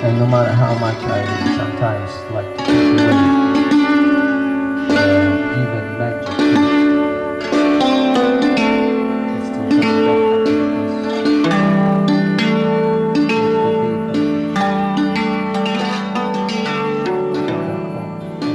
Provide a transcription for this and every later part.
And no matter how much I sometimes like to push away even magic, it still comes back because it could be come back home every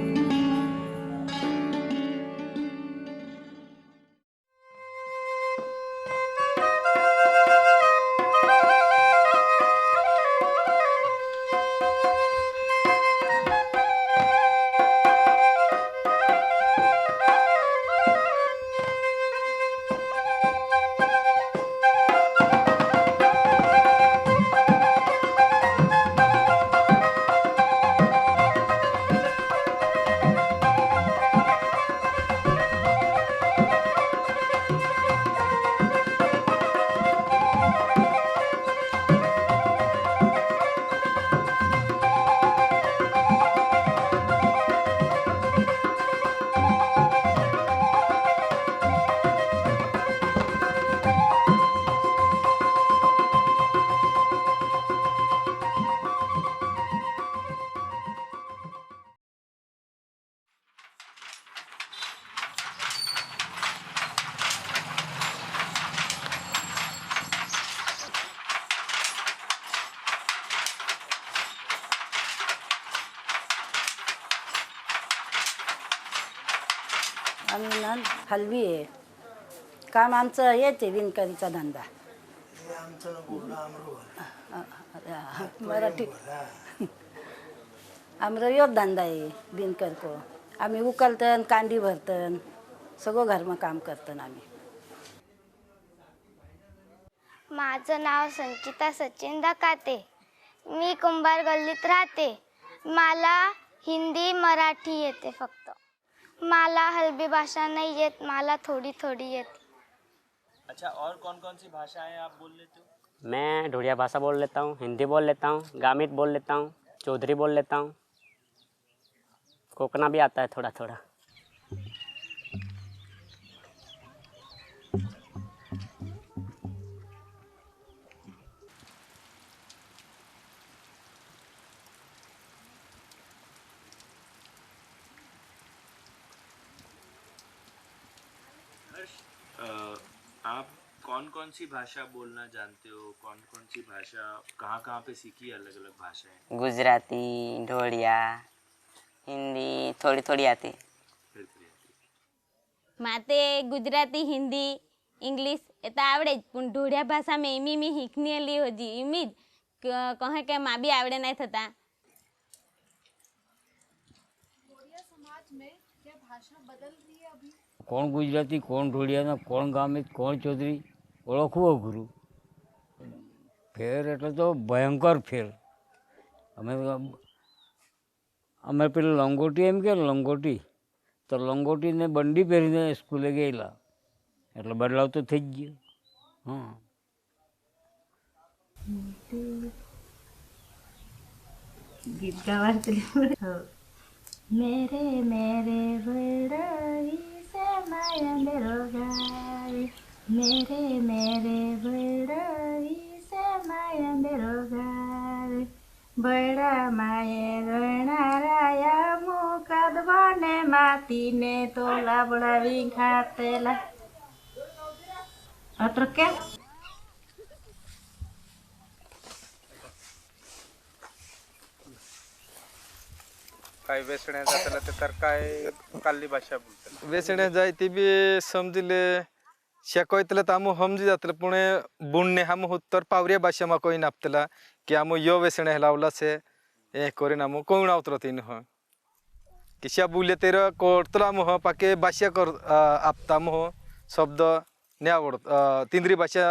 time. आम्ही ना हलवी आहे. काम आमचं हेच आहे, विणकरीचा धंदा. मराठी आमचा योग धंदा आहे विणकर को. आम्ही उकलतन, कांडी भरतन, सगळं घरमा काम करतन आम्ही. माझं नाव संचिता सचिन दकाते. मी कुंभार गल्लीत राहते. मला हिंदी मराठी येते फक्त. मला हलबी भाषा नहीं येत, मला थोड़ी थोड़ी येती. अच्छा, और कौन कौन सी भाषाएं आप बोल लेते हो? मैं ढोड़िया भाषा बोल लेता हूँ, हिंदी बोल लेता हूँ, गामित बोल लेता हूँ, चौधरी बोल लेता हूँ, कोकना भी आता है थोड़ा थोड़ा. आप कौन कौन सी भाषा बोलना जानते हो? कौन कौन सी भाषा कहाँ कहाँ पे सीखी? अलग अलग भाषाएं? गुजराती, ढोड़िया, हिंदी थोड़ी थोड़ी आती. माते गुजराती, हिंदी, इंग्लिश एता आवड़े पण ढोड़िया भाषा में इमी हीखनी ली होजी इमीज कहे के माँ भी आवड़े नहीं थता. कोण गुजराती, कोण ढोड़ियाना, कोण गामित, कोण चौधरी ओळखવું અઘરું. ફેર એટલે તો ભયંકર ફેર. અમે પેલું લંગોટી એમ કે લંગોટી તો લંગોટીને બંડી પહેરીને સ્કૂલે ગયેલા એટલે બદલાવ તો થઈ જ ગયો. હા गीत गावाते. मेरे मेरे बड़ाई से माया मेरो गाय. मेरे मेरे बड़ाई से माया मेरो गाय. बड़ा माये रणाराया मुकद बने मातीने तो लाबड़ावी खातेला. अत्र क्या काय वेसण्या जातला ते तर काय काल्ली भाषा बोलतात. वेसण्या जाय ती बी समजिले शेकोयतले तर आमू समजी जातले पुणे बुणने हम उत्तर पावरिया भाषा मा कोई नापतला की आमू यो वेसण्या लावला से ए कोरे नामू कोण आवतरो तीन हो किशा बोले तेरा कोर्तला मोह पाके भाषा कर आपता मोह शब्द ने आवड तिंद्री भाषा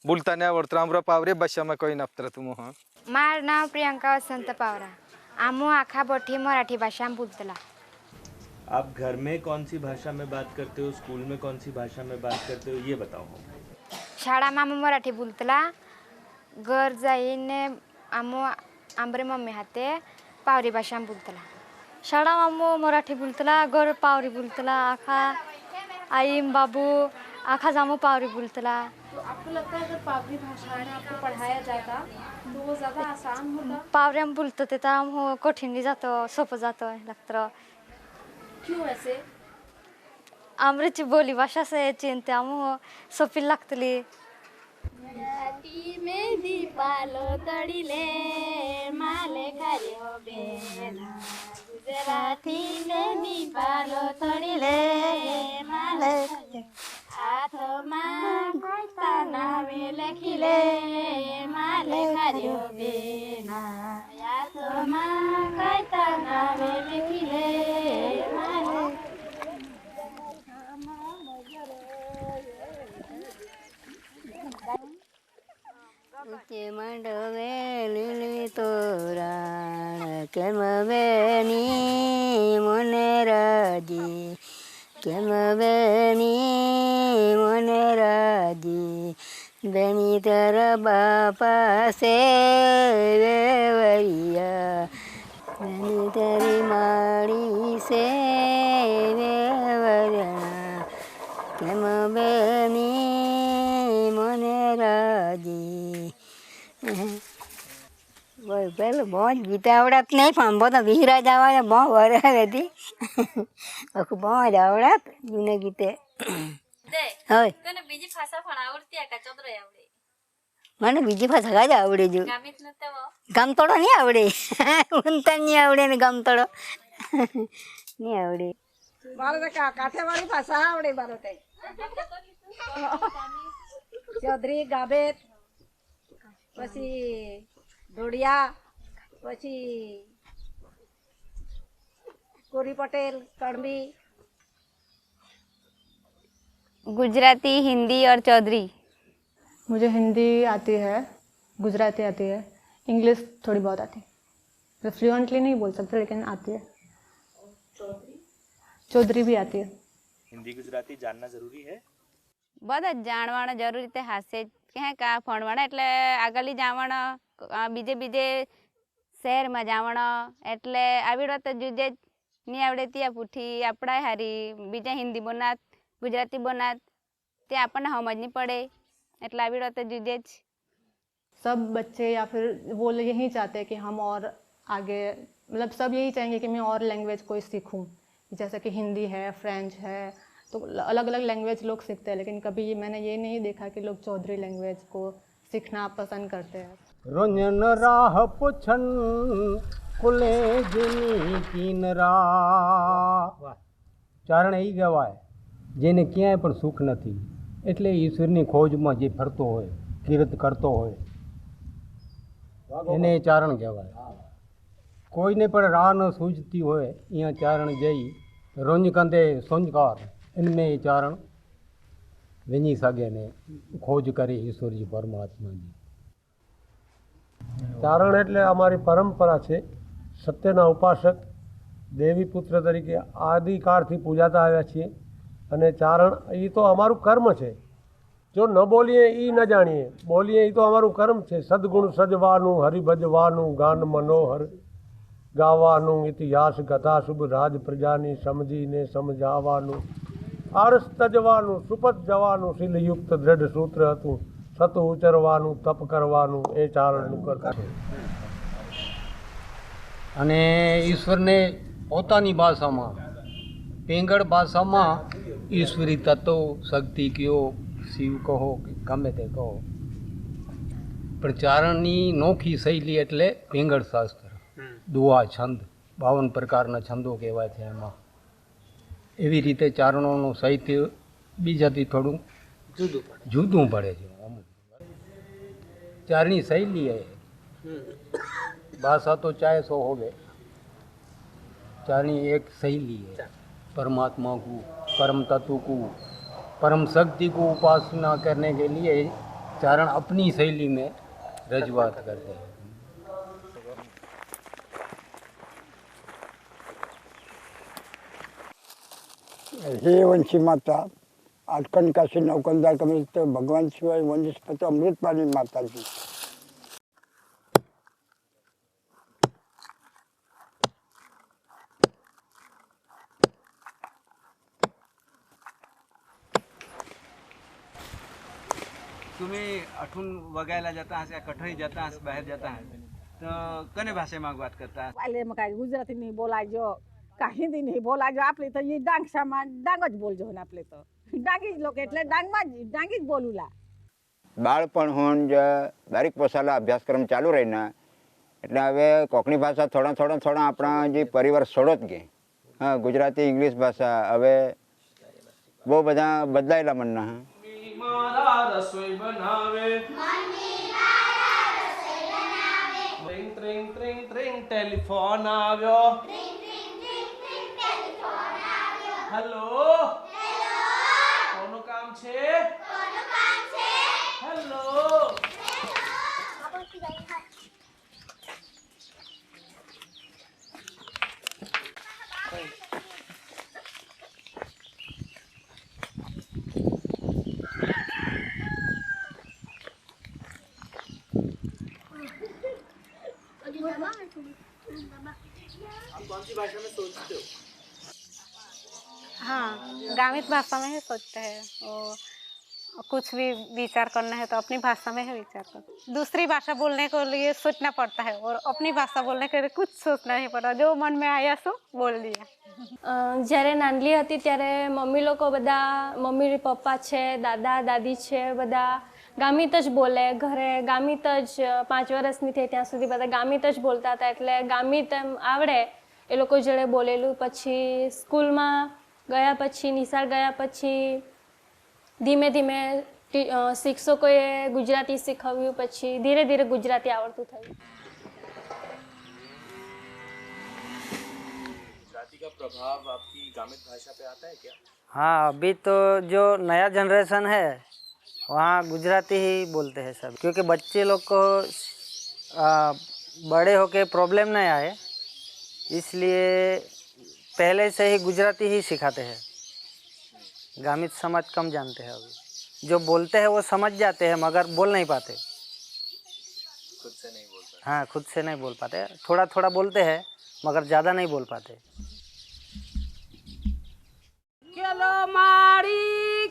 बोलता ने आवडत आमरा पावरिया भाषा मा कोई नापतला तुम हो. मार नाव प्रियंका वसंत पावरा. आमू आखा बोठी मराठी भाषा में बोलतला. आप घर में कौन सी भाषा में बात करते हो? स्कूल में कौन सी भाषा में बात करते हो? ये बताओ. शाळा में आमू मराठी बोलतला. घर जाईने आमू आंबरे मम्मी हाते पावरी भाषा में बोलतला. शाळा में आमू मराठी बोलतला, घर पावरी बोलतला. आखा आई बाबू आखा जामो पावरी बोलतला। तो आपको लगता है अगर पावरी भाषा में आपको पढ़ाया जाता तो वो ज़्यादा आसान होता? पावरी हम बोलतो ते तर हम कठीण नाही जातो, सोपं जातो लागतं. क्यों ऐसे? आमची बोली भाषा से चिंते हम सोपी लागतली. मराठी में दीपालो तड़ीले माले खायो बेना गुजराती में दीपालो तड़ीले माले हाथों कोता नावे लखीले माले खायो बेना हाथों कोता नावे लखीले माले के मंडवे लिली तोराण केम बेनी मने राजी केम बेनी मने राजी बेनी तर बापा से वेवरिया बेनी तेरी माड़ी से वेवरिया केम बेनी मने राजी પેલું બહુ જ ગીત આવડત નહીં પણ બધા વિહરા જવા બહુ વરાળ હતી આખું બહુ જ આવડત જૂને ગીતે હોય તને બીજી ભાષા પણ આવડતી આ ચોદરો આવડે મને બીજી ભાષા કાંઈ આવડે જો ગામિત ન તો ગામતળો નહીં આવડે ઊંતા નહીં આવડે ને ગામતળો નહીં આવડે મારે તો કાઠિયાવાડી ભાષા આવડે મારે કઈ ચૌધરી ગાબેત પછી ઢોડિયા પછી કોરી પટેલ કણબી गुजराती हिंदी और चौधरी मुझे हिंदी आती है, गुजराती आती है, इंग्लिश थोड़ी बहुत आती है. मैं फ्लुएंटली नहीं बोल सकती लेकिन आती है. चौधरी भी आती है. हिंदी गुजराती जानना जरूरी है. બધા જ જાણવાના જરૂરી તે હાસે કહે કા ભણવાના એટલે આગળ જવાના બીજે બીજે શહેરમાં જવાના એટલે આવી વાત જુજે નહીં આવડે ત્યાં પૂઠી આપણા હારી બીજા હિન્દી બોનાત गुजराती बनात ते अपन समझ नहीं पड़े એટલે આવી વાત જુજે જ. सब बच्चे या फिर वो यही चाहते हैं कि हम और आगे मतलब सब यही चाहेंगे कि मैं और लैंग्वेज कोई सीखूं, जैसे कि हिंदी है, फ्रेंच है, तो अलग अलग लैंग्वेज लोग सीखते हैं लेकिन कभी मैंने ये नहीं देखा कि लोग चौधरी लैंग्वेज को सीखना पसंद करते हैं. रोजन राह पुछन कुले जिनी किनरा ચારણ એ કહેવાય જેને ક્યાંય પણ સુખ નથી એટલે ઈશ્વરની ખોજમાં જે ફરતો હોય કીર્ત કરતો હોય એને ચારણ કહેવાય. કોઈને પણ રાહ ન સૂઝતી હોય અહીંયા ચારણ જઈ રોંજ કંદે સોંજકાર इनमें ये चारण विनी सके ने खोज करे ईश्वर जी परमात्मा जी. ચારણ એટલે અમારી પરંપરા છે. સત્યના ઉપાસક દેવી પુત્ર તરીકે આદિકાળથી પૂજાતા આવ્યા છીએ અને ચારણ એ તો અમારું કર્મ છે. જો ન બોલીએ એ ન જાણીએ, બોલીએ એ તો અમારું કર્મ છે. સદગુણ સજવાનું, હરિભજવાનું, ગાન મનોહર ગાવાનું, ઇતિહાસ કથા શુભ રાજ પ્રજાની સમજીને સમજાવવાનું, આળસ તજવાનું, સુપત જવાનું, શીલયુક્ત દ્રઢ સૂત્ર હતું, સત ઉચરવાનું, તપ કરવાનું એ ચારણનું કરતા છે. અને ઈશ્વરને પોતાની ભાષામાં પેંગળ ભાષામાં ઈશ્વરી તત્વ શક્તિ કયો શિવ કહો કે ગમે તે કહો પણ ચારણની નોખી શૈલી એટલે પેંગળ શાસ્ત્ર, દુઆ, છંદ, 52 પ્રકારના છંદો કહેવાય છે. એમાં એવી રીતે ચારણોનું સાહિત્ય બીજાથી થોડું જુદું પડે છે. ચારણી શૈલી है, भाषा तो चाहे सो होवे, चारणी एक शैली है. परमात्मा को, परम तत्व को, परम शक्ति को उपासना करने के लिए चारण अपनी शैली में रजूआत करते हैं. हे वंशी माता आटकन काशी नौकंदार कमित भगवान शिवाय वनस्पति अमृतपाणी माता जी. में अठून वगायला जाता हसे कठोई जाता हसे बाहर जाता है तो कने भाषा में बात करता है पहले में काय गुजराती नहीं बोलायचो का हिंदी नहीं बोलायचो आपले तो ये डांग सामा डांग ज बोलजो ने आपले तो डांगी ज लोग એટલે डांगी ज बोलूला બાળપણ હોન જ બારીક પોસાલા અભ્યાસક્રમ ચાલુ રહીને એટલે હવે કોકણી ભાષા થોડા આપણા જે પરિવાર છોડો જ ગઈ હા ગુજરાતી ઇંગ્લિશ ભાષા હવે બહુ બધા બદલાયેલા મનના મારા રસોઈ બનાવે ટ્રિંગ ટ્રિંગ ટ્રિંગ ટ્રિંગ ટેલિફોન આવ્યો હેલો કોનું કામ છે હેલો आप कौन सी भाषा में सोचते हो? हाँ, ग्रामीण भाषा में ही सोचते हैं और कुछ भी विचार करना है तो अपनी भाषा में ही विचार करते। दूसरी भाषा बोलने के लिए सोचना पड़ता है और अपनी भाषा बोलने के लिए कुछ सोचना नहीं पड़ता, जो मन में आया सो बोल दिया। જ્યારે નાનલી હતી ત્યારે મમ્મી લોકો બધા મમ્મી પપ્પા છે દાદા દાદી છે બધા ગામિત જ બોલે ઘરે ગામિત જ 5 વર્ષની થઈ ત્યાં સુધી બધા ગામિત જ બોલતા હતા એટલે ગામિત એમ આવડે એ લોકો જોડે બોલેલું પછી સ્કૂલમાં ગયા પછી નિશાળ ગયા પછી ધીમે ધીમે શિક્ષકોએ ગુજરાતી શીખવ્યું પછી ધીરે ધીરે ગુજરાતી આવડતું થયું। गुजराती का प्रभाव आपकी ग्रामीण भाषा पे आता है क्या? हाँ, अभी तो जो नया जनरेशन है वहाँ गुजराती ही बोलते हैं सब, क्योंकि बच्चे लोग को बड़े होके प्रॉब्लम नहीं आए इसलिए पहले से ही गुजराती ही सिखाते हैं। ग्रामीण समझ कम जानते हैं, अभी जो बोलते हैं वो समझ जाते हैं मगर बोल नहीं पाते, खुद से नहीं बोल पाते। हाँ, खुद से नहीं बोल पाते, थोड़ा थोड़ा बोलते हैं मगर ज़्यादा नहीं बोल पाते। केलो मारी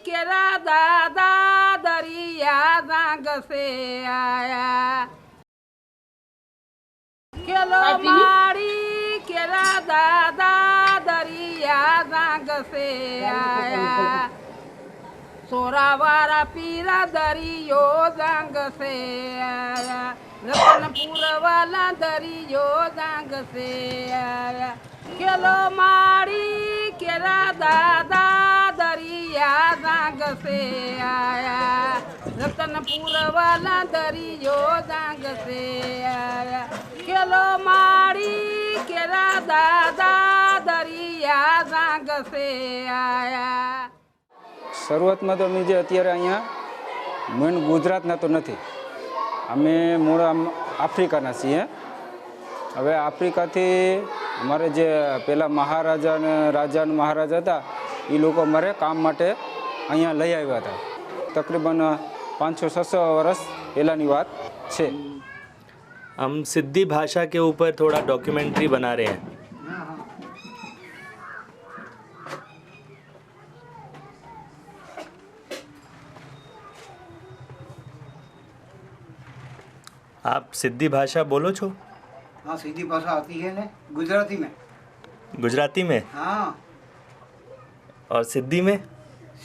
केरा दादा दरिया जांग से आया केलो मारी केरा दादा दरिया जांग से आया सोरावारा पीरा दरियो जांग से आया रतनपुर वाला दरियो जांग से आया केलो मारी केरा दादा दरिया जांग से आया रतनपुर वाला दरियो जांग से आया केलो मारी केरा दादा दरिया जांग से आया। શરૂઆતમાં તો અમે જે અત્યારે અહીંયા મેન ગુજરાતના તો નથી, અમે મૂળ આફ્રિકાના છીએ। હવે આફ્રિકાથી અમારે જે પેલા મહારાજા અને રાજા અને મહારાજા હતા એ લોકો અમારે કામ માટે અહીંયા લઈ આવ્યા હતા, તકરીબન 500-600 વર્ષ પહેલાંની વાત છે। हम सिद्धि भाषा के ऊपर थोड़ा डॉक्यूमेंट्री बना रहे हैं। आप सिद्धि भाषा बोलो छो? हाँ, सीधी भाषा आती है ना गुजराती में। गुजराती में? हाँ। और सिद्धि में?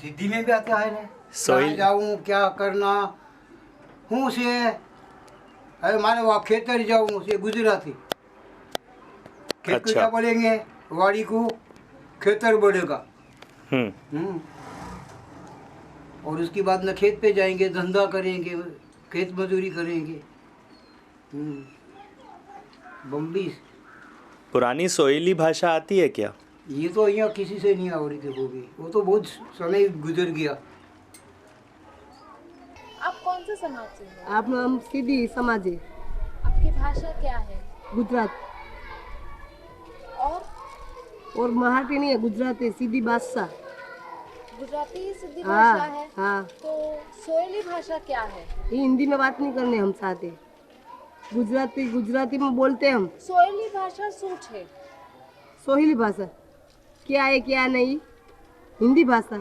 सिद्धि में भी आता है ना। सोइल जाऊँ क्या करना हूँ से अरे माने वहाँ खेतर जाऊँ से गुजराती। खेत को क्या बोलेंगे, वाड़ी को खेतर बोलेगा। और उसके बाद में खेत पे जाएंगे, धंधा करेंगे, खेत मजदूरी करेंगे। बम्बी पुरानी सोइली भाषा आती है क्या? ये तो यहाँ किसी से नहीं आ रही थी, वो तो बहुत समय गुजर गया। आप कौन से समाज से हैं? आप हम सीधी समाज है। आपकी भाषा क्या है? गुजरात और मराठी नहीं है, गुजराती सीधी भाषा। गुजराती सीधी हाँ, भाषा है। हाँ। तो सोयली भाषा क्या है? ये हिंदी में बात नहीं करने हम साथ है, गुजराती में बोलते हम। सोयली भाषा શું છે? सोहिली भाषा क्या है क्या नहीं, हिंदी भाषा।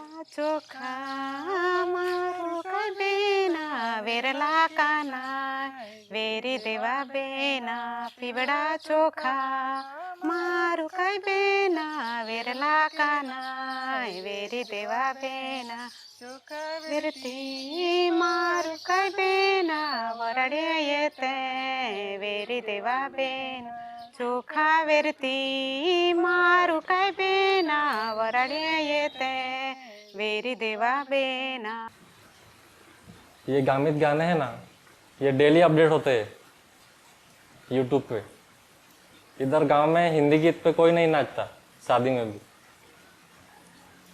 ચોખા મારું કઈ બેના વેરલા કાના વેરી દેવા બેના પીવડા ચોખા મારું કઈ બેના વેરલા કાના વેરી દેવા બેના ચોખા વેરતી મારું કઈ બેના વરડે તે વેરી દેવા બેના ચોખા વેરતી મારું કઈ બેના વરડે તે वेरी देवा बेना। ये गामित गाने हैं ना, ये डेली अपडेट होते हैं यूट्यूब पे। इधर गांव में हिंदी गीत पे कोई नहीं नाचता, शादी में भी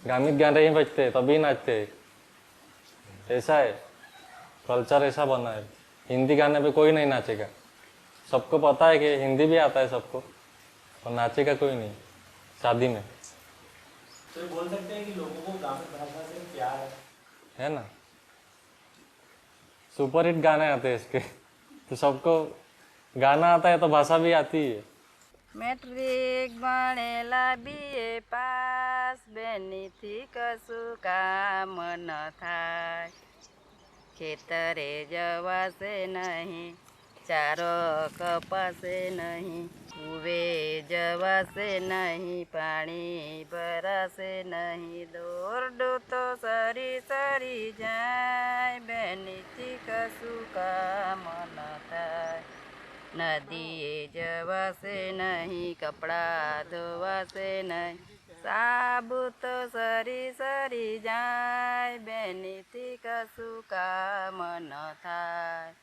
गामित गाने ही बजते तभी नाचते। ऐसा है, कल्चर ऐसा बना है। हिंदी गाने पे कोई नहीं नाचेगा। सबको पता है कि हिंदी भी आता है सबको, और नाचेगा कोई नहीं शादी में। तो बोल सकते हैं कि लोगों को गामित भाषा से प्यार है ना। सुपर हिट गाने आते हैं इसके, तो सबको गाना आता है तो भाषा भी आती है। મેટ્રિક ભણેલા બીએ પાસ બેનીથી કશું કામ ન થાય ખેતરે જવાશે નહીં ચારો કપાશે નહીં કુવે જવાશે નહીં પાણી ભરાશે નહીં દોરડું તો સરી સરી જાય બેનીથી કશું કામ ન થાય નદીએ જવાશે નહીં કપડા ધોવાશે નહીં સાબુ તો સરી સરી જાય બેનીથી કશું કામ ન થાય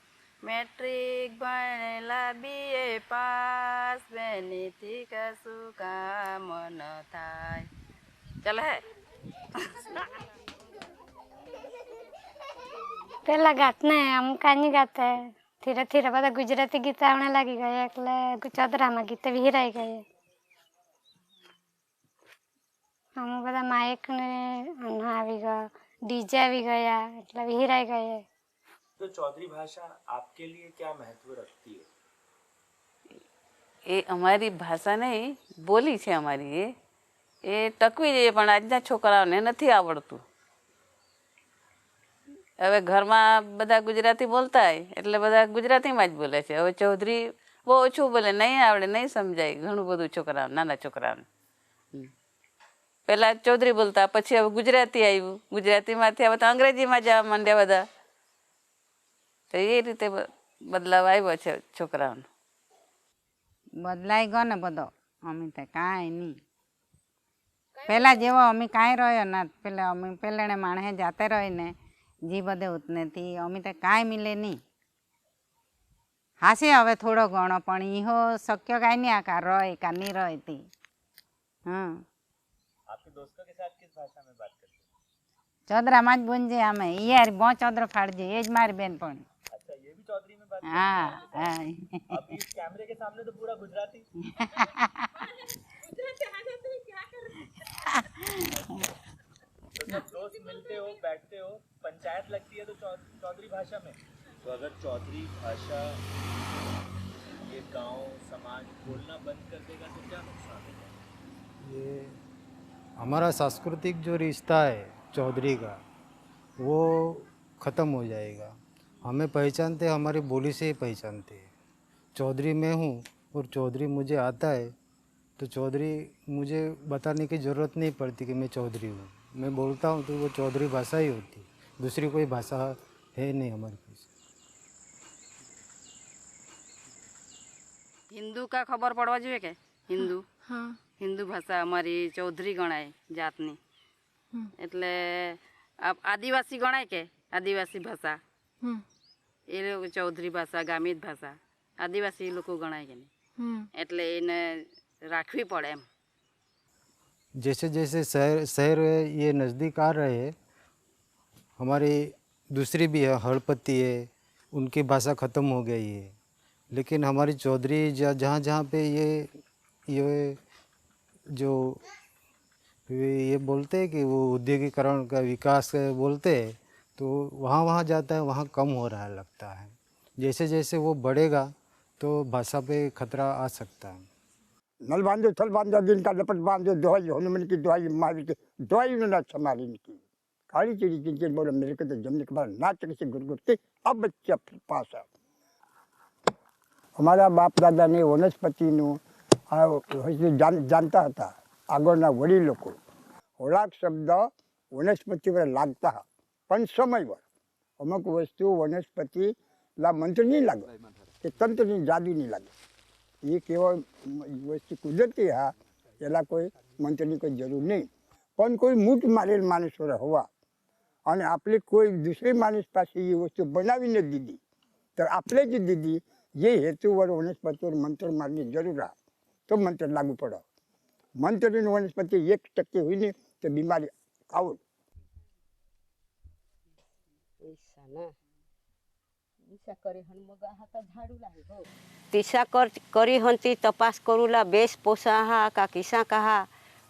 મેટ્રિક ભણેલા બીએ પાસ બેનીથી કશું કામ ન થાય ચાલે હે પેલા ગાત ને આમ કાની ગાતે ધીરે ધીરે બધા ગુજરાતી ગીત આવવા લાગી ગયા એટલે ચૌધરામાં ગીત વિહરાઈ ગયે આમ બધા માઇક ને આવી ગયો ડીજે આવી ગયા એટલે વિહરાઈ ગયે। तो चौधरी भाषा आपके लिए क्या महत्व रखती है? એ અમારી ભાષા નહીં બોલી છે અમારી એ ટકવી જોઈએ પણ આજના છોકરાઓને નથી આવડતું। હવે ઘરમાં બધા ગુજરાતી બોલતા હોય એટલે બધા ગુજરાતીમાં જ બોલે છે। હવે ચૌધરી બહુ ઓછું બોલે, નહીં આવડે, નહીં સમજાય ઘણું બધું છોકરાઓ નાના છોકરાઓને। પહેલાં ચૌધરી બોલતા, પછી હવે ગુજરાતી આવ્યું, ગુજરાતીમાંથી હવે તો અંગ્રેજીમાં જવા માંડ્યા બધા। તો એ રીતે બદલાવ આવ્યો છે છોકરાઓનો। બદલાઈ ગયો ને બધો, અમે તો કાંઈ નહીં પહેલાં જેવો અમે કાંઈ રહ્યો ના। પેલા અમે પેલાને માણસે જાતે રહીને जी बदे उतने थी अमी तो काई मिले नहीं हासे हवे थोड़ो घणो पण इहो शक्य काई नहीं आकार रहे का नहीं रहे थी। हाँ आपके दोस्तों के साथ किस भाषा में बात करते हैं? चौधरा माज बुंजे हमें यार बहुत चौधरा फाड़ जे एज मारी बहन पण। अच्छा, ये भी चौधरी में बात हाँ हाँ अभी इस कैमरे के सामने तो पूरा गुजराती तो जब दोस्त मिलते हो बैठते हो पंचायत लगती है तो चौधरी भाषा में। तो अगर चौधरी भाषा ये गांव समाज बोलना बंद कर देगा तो क्या नुकसान होगा? ये हमारा सांस्कृतिक जो रिश्ता है चौधरी का वो ख़त्म हो जाएगा। हमें पहचानते हमारी बोली से ही पहचानते हैं। चौधरी मैं हूँ और चौधरी मुझे आता है तो चौधरी मुझे बताने की ज़रूरत नहीं पड़ती कि मैं चौधरी हूँ। मैं बोलता हूँ तो वो चौधरी भाषा ही होती, दूसरी कोई भाषा है नहीं हमारे पास। हिंदू का खबर पड़वा જોઈએ કે હિન્દુ હા હિન્દુ ભાષા અમારી ચૌધરી ગણાય જાતની એટલે આદિવાસી ગણાય કે આદિવાસી ભાષા એ ચૌધરી ભાષા ગામિત ભાષા આદિવાસી લોકો ગણાય કે નહીં એટલે એને રાખવી પડે એમ। जैसे जैसे शहर ये नज़दीक आ रहे हैं, हमारी दूसरी भी है हड़पति है, उनकी भाषा ख़त्म हो गई है। लेकिन हमारी चौधरी जहाँ जहाँ पे ये जो ये बोलते हैं कि वो औद्योगिकरण का विकास बोलते हैं तो वहाँ वहाँ जाता है, वहाँ कम हो रहा लगता है। जैसे जैसे वो बढ़ेगा तो भाषा पे खतरा आ सकता है। नल बांधो थल बांधो दिन का लपट बांधो दुहाई हनुमान की दुहाई महावीर की दुहाई उन्होंने संभाली की काली चिड़ी चिंचन बोले मेरे को तो जमने के बाद नाच से गुरगुरते अब बच्चे पास है। हमारा बाप दादा ने वनस्पति जानता था आगोना वड़ी लोग होळाक शब्द वनस्पति पर लागता पण समयवर अमुक वस्तु वनस्पतिला मंत्र नहीं लागे कि तंत्र नहीं जादू नहीं लागे ये केवल वस्तु कुदरती है एला कोई मंत्र की कोई जरूर नहीं पण कोई मूठ मारेल माणसवर हवा आणि आपले कोई दुसरे माणूस पासे ही वस्तू बनावीने दिली तर आपले जी दिली ये हेतुवर वनस्पतीवर मंत्र मारणे जरूर आहे तो मंत्र लागू पडो मंत्र वनस्पति 1% हुई नहीं तो बीमारी आओ तिसा करी हंती तपास करूला बेस पोसा का किसा कहा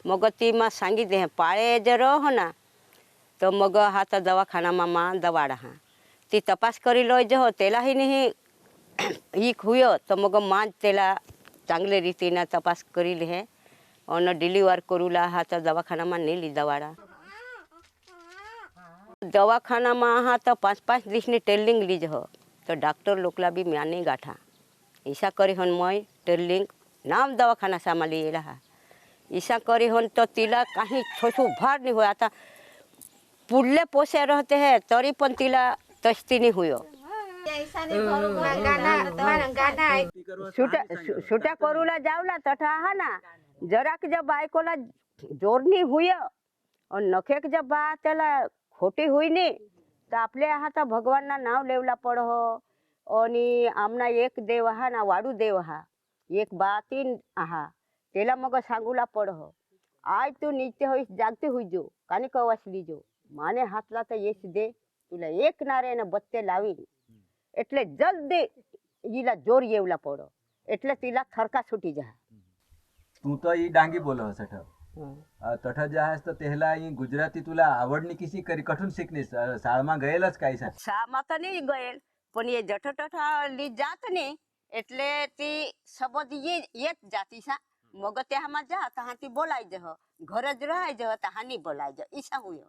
मगती मा सांगी दे पाळे जर हो ना तो मग हात दवाखाना मा दवाड़ा हाँ ती तपास करी लो जो तेला ही नहीं ही हुयो तो मग मां तेला चांगले रीतीना तपास करी ले और डिलीवर करूला हाथ दवाखाना में नहीं ली दवाड़ा दवाखाना में हाँ तो 5-5 दिन ने टेलिंग लीज हो तो डॉक्टर लोकला भी म्याने गाठा ऐसा करी हन मैं टेलिंग नाम दवाखाना सामाली रहा ऐसा करी हन तो तिला कहीं छोटू भार नहीं हुआ था पुल्ले पोसे रहते हैं तरी पण तिला तस्ती नहीं हुई छुट्या करूला जावला तठा हा ना जराक जब बायकोला जोरनी हुई और नखेक जब बा त्याला खोटी हुई नहीं तो आपले हाथ भगवान ना नाव लेवला पड़ हो आणि आमना एक देव हा ना वाडू देव हा एक बातीन आहा तेला मग सांगूला पड़ हो आज तू नीचे होईस जागते हुई जो कानी कवासली जो माने हाथला तो येस दे तुला एक नारे ने बत्ते लावी एटले जल्दी ईला जोर येवला पड़ो एटले तिला थरका छूटी जा तू तो ये डांगी बोलो सठ तठ जहाज तो तेहला ये गुजराती तुला आवडनी किसी करी कठून शिकनी शाळमा गयेलच काय सा शाळमा तो नहीं गयेल पण ये जठ टठा ली जात नहीं एटले ती सबद ये येत जाती सा मग ते हमा जा तहा ती बोलाय जह घरज रहाय जह तहा नहीं बोलाय जह ईसा हुयो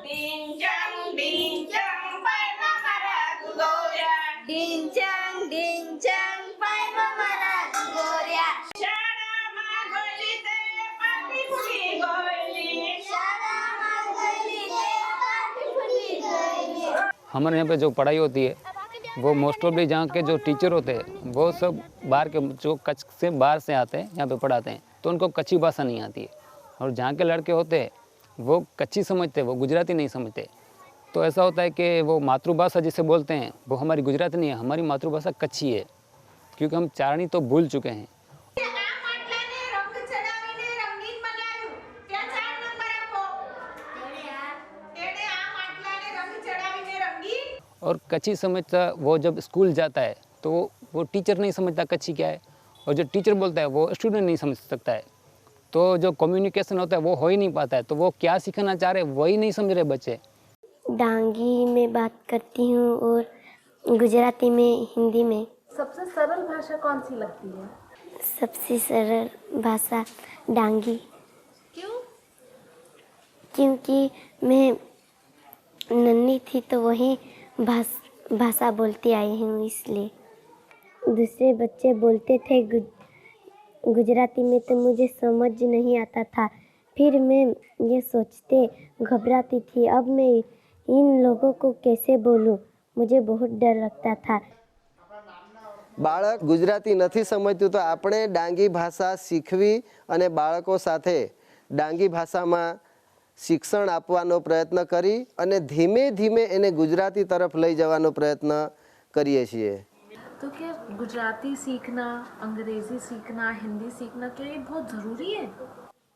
Dincang dincang pai mamara gugoria dincang pai mamara gugoria shara ma goli te pati phuli goli shara ma goli te pati phuli goli। हमारे यहाँ पे जो पढ़ाई होती है वो मोस्ट ऑफली जहाँ के जो टीचर होते हैं वो सब बाहर के जो कच्छ से बाहर से आते हैं यहाँ पे पढ़ाते हैं तो उनको कच्ची भाषा नहीं आती है और जहाँ के लड़के होते हैं वो कच्ची समझते हैं वो गुजराती नहीं समझते तो ऐसा होता है कि वो मातृभाषा जिसे बोलते हैं वो हमारी गुजराती नहीं है हमारी मातृभाषा कच्ची है क्योंकि हम चारणी तो भूल चुके हैं। और कच्ची समझता वो जब स्कूल जाता है तो वो टीचर नहीं समझता कच्ची क्या है और जो टीचर बोलता है वो स्टूडेंट नहीं समझ सकता है तो जो कम्युनिकेशन होता है वो हो ही नहीं पाता है तो वो क्या सीखना चाह रहे वही नहीं समझ रहे बच्चे। डांगी में बात करती हूँ और गुजराती में हिंदी में। सबसे सरल भाषा कौन सी लगती है? सबसे सरल भाषा डांगी। क्यों? क्योंकि मैं नन्ही थी तो वही भाषा बोलती आई हूँ इसलिए। दूसरे बच्चे बोलते थे गुजराती में तो मुझे समझ नहीं आता था फिर मैं ये सोचते घबराती थी अब मैं इन लोगों को कैसे बोलूँ मुझे बहुत डर लगता था। बाळक गुजराती नहीं समझतुं तो आपणे डांगी भाषा शीखवी अने बाळको साथे डांगी भाषा में शिक्षण आपवानो प्रयत्न करी अने धीमे धीमे एने गुजराती तरफ लई जवानो प्रयत्न करीए छीए। तो क्या गुजराती सीखना, अंग्रेजी सीखना, हिंदी सीखना क्या ये बहुत ज़रूरी है?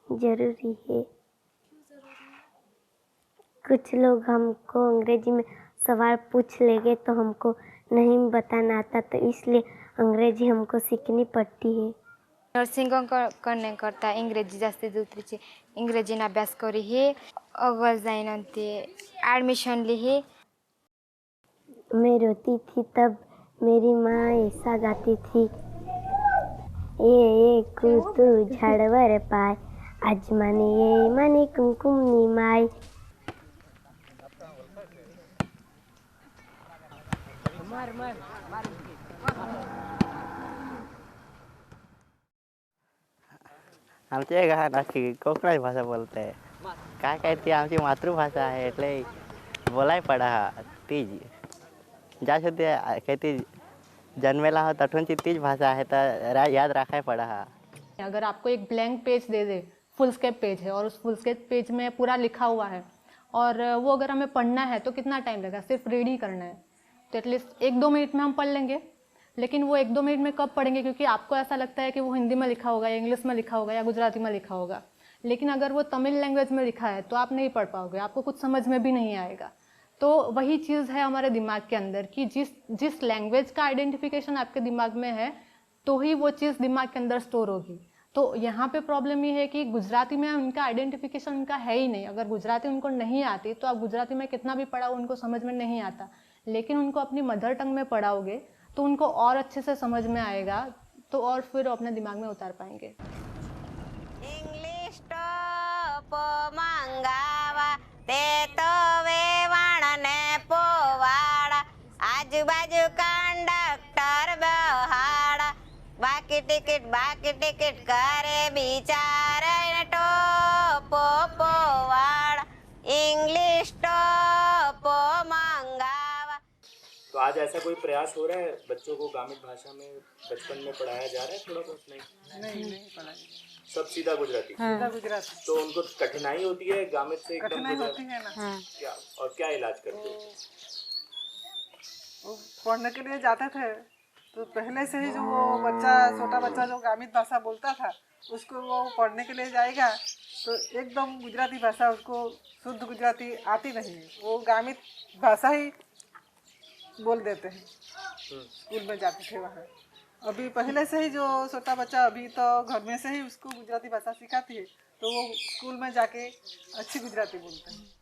ज़रूरी है। कुछ लोग हमको अंग्रेजी में सवाल पूछ लेंगे तो हमको नहीं बताना आता तो इसलिए अंग्रेजी हमको सीखनी पड़ती है। नर्सिंग करने करता इंग्रजी जास्त दुसरीची इंग्रजीन अभ्यास करी हे अगल जाईन ते ॲडमिशन लिही मैं रोती थी तब मेरी माँ ऐसा गाती थी, ये कूतू झाड़वर पाय, आज माने कुमकुमनी माय। आमच्या घरात अशी कोकणाची भाषा बोलते है, काय ती आमची मातृभाषा आहे એટલે बोलाय पडा तीज ज्या सुधी काही ती जन्मेला हो तठूनची तीज भाषा आहे तर याद राखाय पड़ा। अगर आपको एक ब्लैंक पेज दे दे, फुल स्केप पेज है और उस फुल स्केप पेज में पूरा लिखा हुआ है और वो अगर हमें पढ़ना है तो कितना टाइम लगेगा, सिर्फ रीड ही करना है तो एटलीस्ट 1-2 मिनट में हम पढ़ लेंगे। लेकिन वो 1-2 मिनट में कब पढ़ेंगे, क्योंकि आपको ऐसा लगता है कि वो हिंदी में लिखा होगा या इंग्लिश में लिखा होगा या गुजराती में लिखा होगा, लेकिन अगर वो तमिल लैंग्वेज में लिखा है तो आप नहीं पढ़ पाओगे, आपको कुछ समझ में भी नहीं आएगा। तो वही चीज़ है हमारे दिमाग के अंदर कि जिस लैंग्वेज का आइडेंटिफिकेशन आपके दिमाग में है तो ही वो चीज़ दिमाग के अंदर स्टोर होगी। तो यहाँ पे प्रॉब्लम ये है कि गुजराती में उनका आइडेंटिफिकेशन उनका है ही नहीं। अगर गुजराती उनको नहीं आती तो आप गुजराती में कितना भी पढ़ाओ उनको समझ में नहीं आता, लेकिन उनको अपनी मदर टंग में पढ़ाओगे तो उनको और अच्छे से समझ में आएगा, तो और फिर अपने दिमाग में उतार पाएंगे। इंग्लिश टॉप मंगावा ते तो वेवाण ने पोवाड़ा, आजू-बाजू कंडक्टर बहाड़ा, बाकी टिकट करे बिचारे टोपो पोवाड़ा, इंग्लिश टॉप मंगावा। तो आज ऐसा कोई प्रयास हो रहा है बच्चों को गामित भाषा में बचपन में पढ़ाया जा रहा है? थोड़ा बहुत नहीं पढ़ाया, सब सीधा गुजराती। सीधा गुजराती। तो उनको कठिनाई होती है गामित से एकदम कठिनाई गुजराती? होती है ना। क्या और क्या इलाज करते हो? वो पढ़ने के लिए जाते थे तो पहले से ही जो वो बच्चा, छोटा बच्चा जो गामित भाषा बोलता था उसको वो पढ़ने के लिए जाएगा तो एकदम गुजराती भाषा उसको शुद्ध गुजराती आती नहीं है, वो गामित भाषा ही बोल देते हैं। स्कूल में जाते थे वहाँ, अभी पहले से ही जो छोटा बच्चा अभी तो घर में से ही उसको गुजराती भाषा सिखाती है तो वो स्कूल में जाके अच्छी गुजराती बोलते हैं।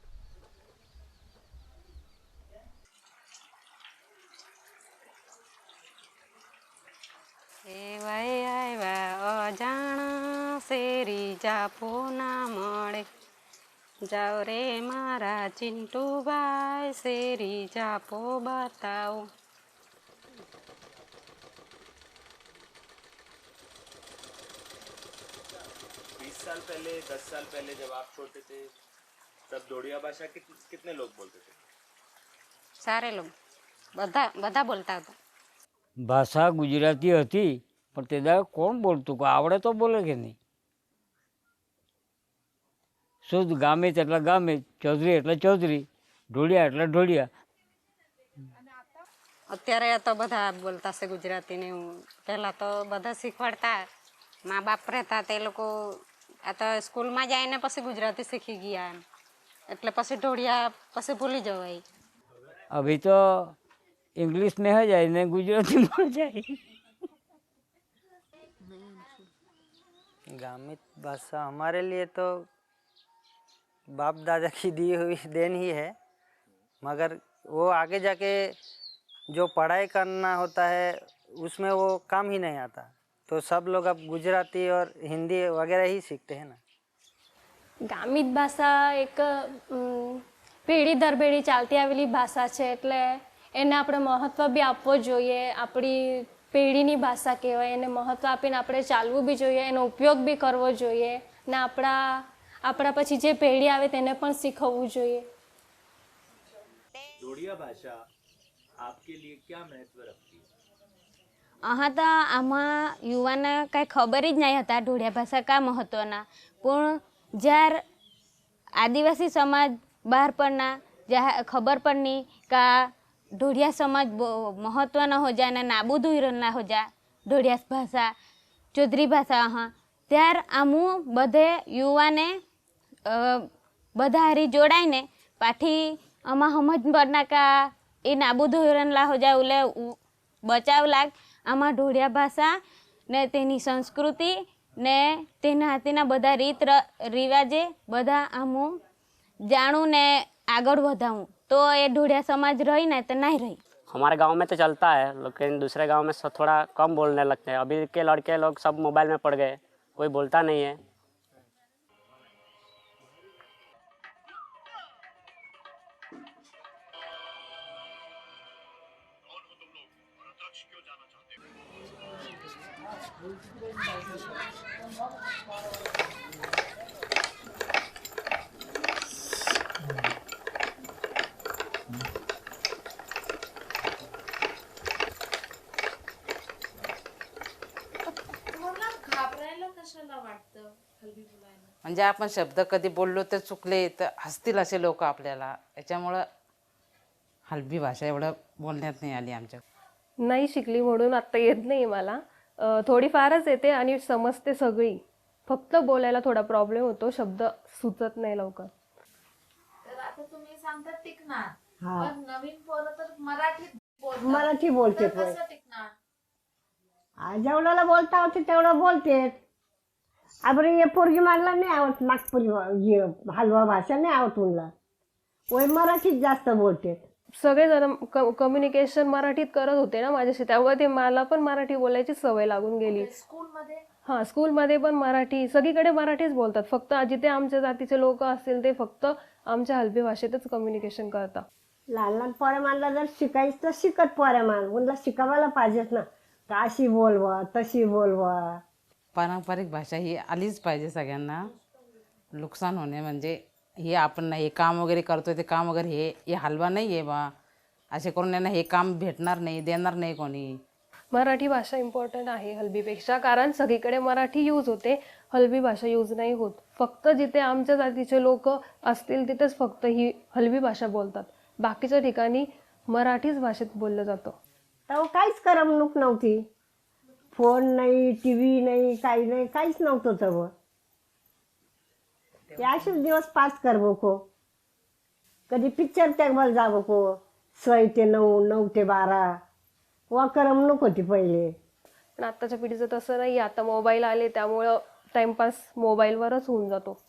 अजाणा शेरी जापो ना मळे, जाओ रे मारा चिंटू भाई शेरी जापो बताओ। 20 साल पहले, 10 साल पहले जब आप छोटे थे तब दोड़िया भाषा कितने लोग बोलते थे? सारे लोग બધા બોલતા હતા। ભાષા ગુજરાતી હતી પણ તે દાડે કોણ બોલતું, કોઈ આવડે તો બોલે કે નહીં। શુદ્ધ ગામિત એટલે ગામિત, ચૌધરી એટલે ચૌધરી, ઢોળિયા એટલે ઢોળિયા। અત્યારે તો બધા બોલતા છે ગુજરાતી ને, પહેલા તો બધા શીખવાડતા, મા બાપ રહેતા તે લોકો આ તો સ્કૂલમાં જઈને પછી ગુજરાતી શીખી ગયા એટલે પછી ઢોળિયા પછી ભૂલી જવાય। अभी तो इंग्लिश में हो जाए ने गुजराती में हो जाए। गामित भाषा हमारे लिए तो बाप दादा की दी हुई देन ही है, मगर वो आगे जाके जो पढ़ाई करना होता है उसमें वो काम ही नहीं आता, तो सब लोग अब गुजराती और हिंदी वगैरह ही सीखते हैं ना। ગામિત ભાષા એક પેઢી દર પેઢી ચાલતી આવેલી ભાષા છે એટલે એને આપણે મહત્ત્વ બી આપવો જોઈએ। આપણી પેઢીની ભાષા કહેવાય, એને મહત્ત્વ આપીને આપણે ચાલવું બી જોઈએ, એનો ઉપયોગ બી કરવો જોઈએ ને આપણા પછી જે પેઢી આવે તેને પણ શીખવવું જોઈએ। दोड़िया भाषा आपके लिए क्या महत्व रखती है? हाँ तो आमा युवाने कई खबर ज नहीं था ढोड़िया भाषा का महत्वना, पण ज्यार आदिवासी समाज बहार पड़ना जहाँ खबर पड़नी का ढोड़िया समाज महत्वना हो जाए ना नाबूद ना हो जाए ढोड़िया भाषा चौधरी भाषा। हाँ त्यार आमू बधे युवा ने बधा हारी जोड़ाई ने पाठी अमा समझ पड़ना का ये नाबूद ला हो जाए उले बचाव लाग आमा ढोड़िया भाषा ने तेनी संस्कृति ने तेना हाथीना बधा रीत रिवाजे बधा आमू जाणू ने आगळ वधावू तो ये ढोड़िया समाज रही ना तो नहीं रही। हमारे गांव में तो चलता है, लेकिन दूसरे गांव में सब थोड़ा कम बोलने लगते हैं। अभी के लड़के लोग सब मोबाइल में पड़ गए, कोई बोलता नहीं है। म्हणजे आपण शब्द कधी बोललो तर चुकले तर हसतील असे लोक आपल्याला, याच्यामुळं हलबी भाषा एवढं बोलण्यात नाही आली आमच्या. नाही शिकली म्हणून आत्ता येत नाही मला, थोडीफारच येते आणि समजते सगळी. फक्त बोलायला थोडा प्रॉब्लेम होतो, शब्द सुचत नाही लवकर. तर आता तुम्ही सांगतात टिकणार, हा. पण नवीन पोरं तर मराठीत बोलतात. मराठी बोलते तर कसं टिकणार? जेवढ्याला बोलता होते तेवढं बोलते. अबरे ये पोरगी मला नाही आवडत, नागपुरी हलवा भाषा नाही आवडत म्हणला, वय मराठीत जास्त बोलते. सगळेजण कम्युनिकेशन मराठीत करत होते ना माझ्याशी, त्यामुळे ते मला पण मराठी बोलायची सवय लागून गेली. स्कूलमध्ये हां, स्कूलमध्ये पण मराठी, सगळीकडे मराठीच बोलतात. फक्त जिथे आमच्या जातीचे लोक असतील ते फक्त आमच्या हलबी भाषेतच कम्युनिकेशन करतात. लहान लहान पोऱ्या मानला जर शिकायचं तर शिकत पोऱ्या मान म्हणलं शिकावायला पाहिजेत ना, का अशी बोलवा तशी बोलवा. पारंपरिक भाषा ही आलीच पाहिजे सगळ्यांना. नुकसान होणे म्हणजे हे आपण नाही, हे काम वगैरे करतोय ते काम वगैरे हे हलवा नाही आहे बा, असे करून यांना हे काम भेटणार नाही, देणार नाही कोणी. मराठी भाषा इम्पॉर्टंट आहे हलबीपेक्षा, कारण सगळीकडे मराठी यूज होते, हलबी भाषा यूज नाही होत. फक्त जिथे आमच्या जातीचे लोक असतील तिथेच फक्त ही हलबी भाषा बोलतात, बाकीच्या ठिकाणी मराठीच भाषेत बोललं जातं. तेव्हा काहीच करमणूक नव्हती, फोन नाही, टी व्ही नाही, काही नाही, काहीच नव्हतं तेव्हा. ते असेच दिवस पास करबो को, कधी पिक्चर टेबल जावं को, 6 ते 9, 9 ते 12 वा करमणूक होती पहिले. पण आत्ताच्या पिढीचं तसं नाही, आता मोबाईल आले त्यामुळं टाइमपास मोबाईलवरच होऊन जातो.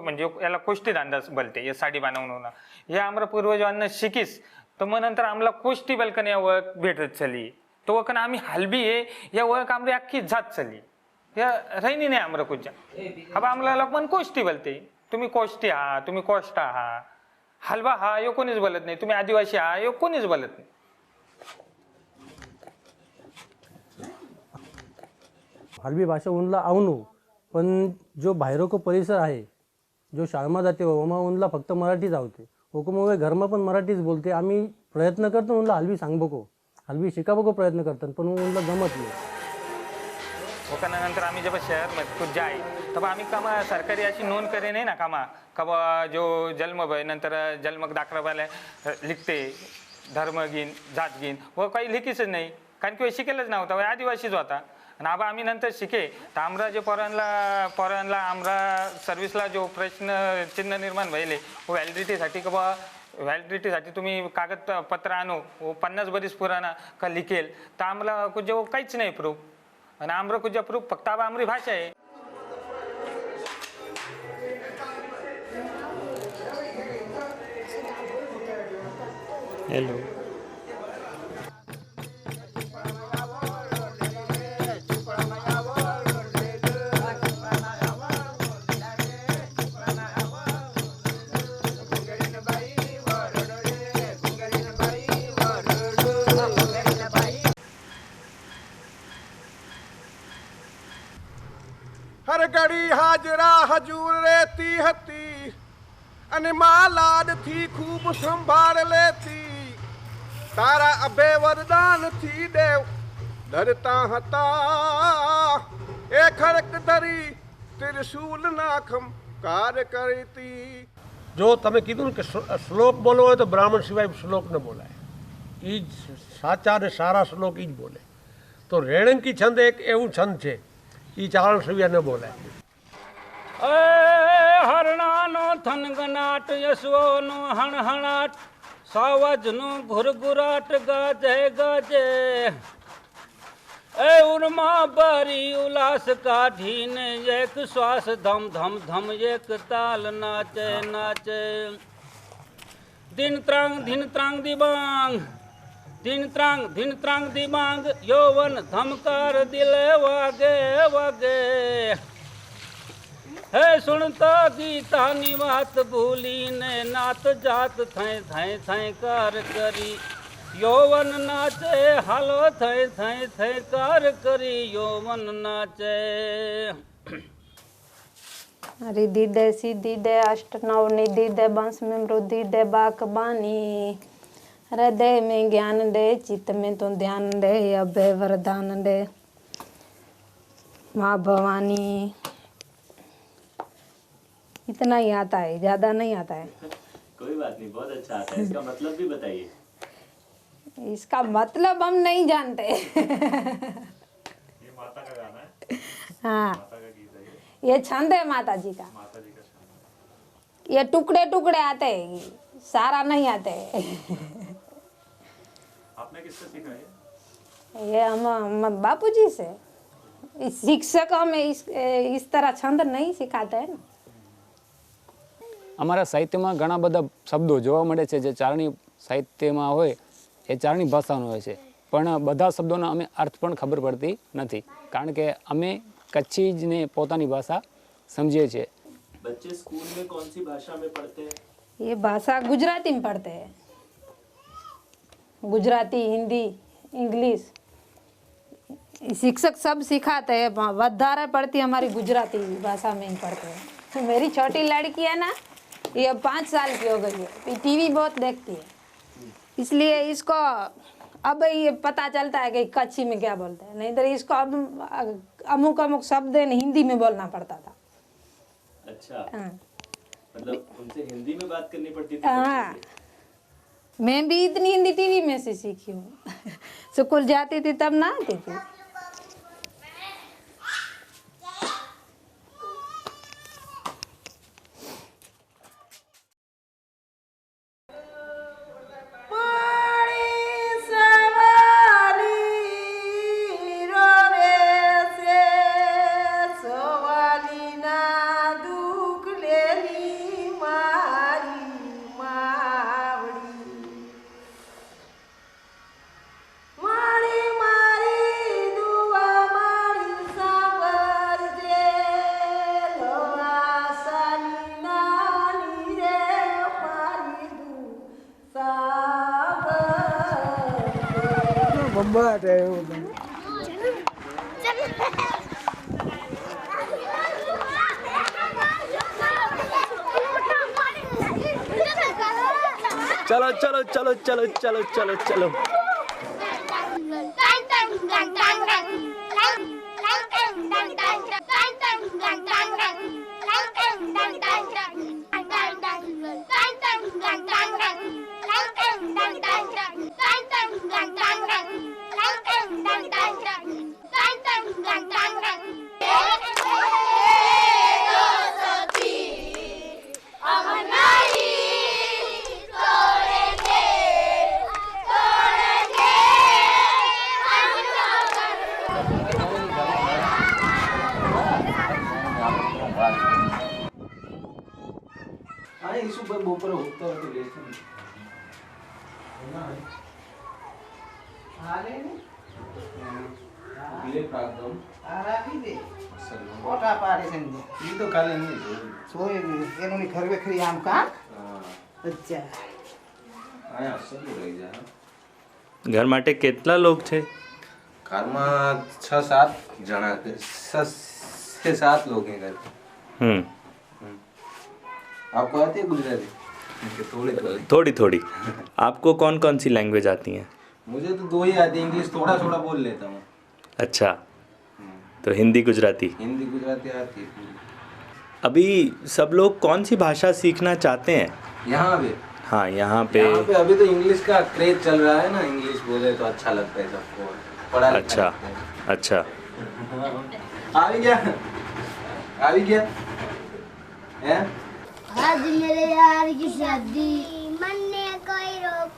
म्हणजे याला कोष्टी धंदा बोलते, हे साडी बनवून हे आम्हाला पूर्वजांना शिकीस, तर मग नंतर आम्हाला कोष्टी बलकन या ओळख भेटत चली, तो वकन आम्ही हलबी आहे या ओळख आमरी अख्खी जात चली, या रहिनी नाही आम्हाला कुठच्या. अब आम्हाला लोक पण कोष्टी बोलते, तुम्ही कोष्टी हा, तुम्ही कोष्टा हा, हलवा हा यो कोणीच बोलत नाही, तुम्ही आदिवासी हा यो कोणीच बोलत नाही. हलबी भाषा उनला आवनू, पण जो बाहेर को परिसर आहे, जो शाळेमा जाते ओमा उनला फक्त मराठीच आवते, ओको घरमा पण मराठीच बोलते. आम्ही प्रयत्न करतो उनला हलबी सांगबो, हलबी शिकाबो प्रयत्न करतात, पण उनला जमत नाही. नंतर आम्ही जब शहर में कुछ जाए तब आम्ही कामा सरकारी अशी नोंद करे नाही ना कामा, कब जो जन्म भय नंतर जन्म दाखला वाले लिखते धर्म गिन जात गिन व काही लिखीच नाही, कारण की शिकेलच नव्हता, वह आदिवासीच होता. आणि अब आम्ही नंतर शिके तर आमरा जे पोरांना आमरा सर्व्हिसला जो प्रश्न चिन्ह निर्माण व्हायले व व्हॅलिडिटीसाठी का बा व्हॅलिडिटीसाठी तुम्ही कागदपत्र आणू, 50 बरीस पुराणा का लिखेल, तर आम्हाला कुछ काहीच नाही प्रूफ, आणि आमरा कुछ प्रूफ फक्त अब आमरी भाषा आहे. हेलो हर घड़ी हाजरा हजूर रहती हती, अने माँ लाड थी खूब संभाल लेती, तारा अबे वरदान थी देव धरता हता, ए खड़क धरी त्रिशूल नाखम कार करती. जो तमे कीधुं के श्लोक बोलो हो तो ब्राह्मण सिवाय श्लोक न बोलाय, ई साचा ने सारा श्लोक ई बोले. तो रेणंकी छंद एक एवं छंद है, ई चारण सिवाय न बोलाय. हरणानो थनगनाट यशवोनो हणहणाट सावजनु घुरघुराट गाजे गाजे ए उर्मा बारी उल्लास काढ़ीने एक श्वास धम धम धम एक ताल नाचे नाचे दिन त्रांग दिबांग दिन त्रांग दिबांग यौवन धमकार दिले वागे वागे हे सुनता गीता निवात भूली ने नात जात थाय थाय थाय कार करी यौवन नाचे हालो थाय थाय थाय कार करी यौवन नाचे रिद्धि दे सिद्धि दे अष्ट नव निधि दे वंश में मृद्धि दे बाक बानी हृदय में ज्ञान दे चित्त में तो ध्यान दे अभय वरदान दे माँ भवानी। इतना ही आता है, ज्यादा नहीं आता है। कोई बात नहीं, बहुत अच्छा आता है। इसका मतलब भी बताइए। इसका मतलब हम नहीं जानते। ये माता का गाना है। हाँ, माता का गीत है ये। ये छंद है माता जी का। माता जी का छंद। ये टुकड़े टुकड़े आते हैं, सारा नहीं आते। आपने किससे सीखा है? ये हम बापूजी से। शिक्षक हमें इस तरह छंद नहीं सिखाते हैं ना। અમારા સાહિત્યમાં ઘણા બધા શબ્દો જોવા મળે છે જે ચારણી સાહિત્યમાં હોય એ ચારણી ભાષાનો હોય છે, પણ બધા શબ્દોના અમે અર્થ પણ ખબર પડતી નથી, કારણ કે અમે કચ્છી જ ને પોતાની ભાષા સમજીએ છીએ। बच्चे स्कूल में कौन सी भाषा में पढ़ते हैं? ये भाषा गुजराती में पढ़ते हैं। गुजराती, हिंदी, इंग्लिश शिक्षक सब सिखाते हैं। વધારે પડતી हमारी गुजराती भाषा में ही पढ़ते हैं। मेरी छोटी लड़की है ना, ये 5 साल की हो गई है, टीवी बहुत देखती है, इसलिए इसको अब ये पता चलता है कि कच्ची में क्या बोलते हैं, नहीं तो इसको अब अमुक अमुक शब्द हिंदी में बोलना पड़ता था। अच्छा, मतलब उनसे हिंदी में बात करनी पड़ती थी। हाँ, मैं भी इतनी हिंदी टीवी में से सीखी हूँ। स्कूल जाती थी तब ना आती थी। चलो चलो चलो चलो चलो चलो चलो। घर माटे કેટલા लोग थे? घर में 6-7 जना थे, 6 से 7 लोग हैं घर। आपको आती है गुजराती? थोड़ी थोड़ी थोड़ी थोड़ी। आपको कौन कौन सी लैंग्वेज आती हैं? मुझे तो 2 ही आती है, इंग्लिश थोड़ा थोड़ा बोल लेता हूँ। अच्छा, तो हिंदी गुजराती? हिंदी गुजराती आती है। अभी सब लोग कौन सी भाषा सीखना चाहते हैं यहाँ पे? हाँ, यहाँ पे अभी तो इंग्लिश का क्रेज चल रहा है ना, इंग्लिश बोले तो अच्छा लगता है सबको, पढ़ा अच्छा अच्छा। आ भी गया, आ भी गया है? आज मेरे यार की शादी, मन ने कोई रोक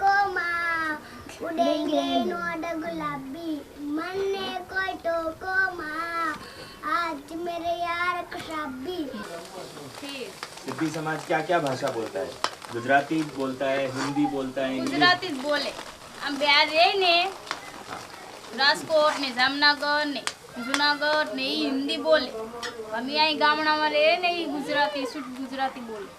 उड़ेंगे नोड गुलाबी मन ने कोई टोको माँ आज मेरे यार कशाबी। सिद्धि समाज क्या क्या भाषा बोलता है? गुजराती बोलता है, हिंदी बोलता है, इंग्लिश? गुजराती જ બોલે. આમ બહાર રહે ને રાજકોટ ને જામનગર ને જુનાગઢ ને એ હિન્દી બોલે. અમે અહીં ગામડામાં રહે ને એ ગુજરાતી શુદ્ધ ગુજરાતી બોલે.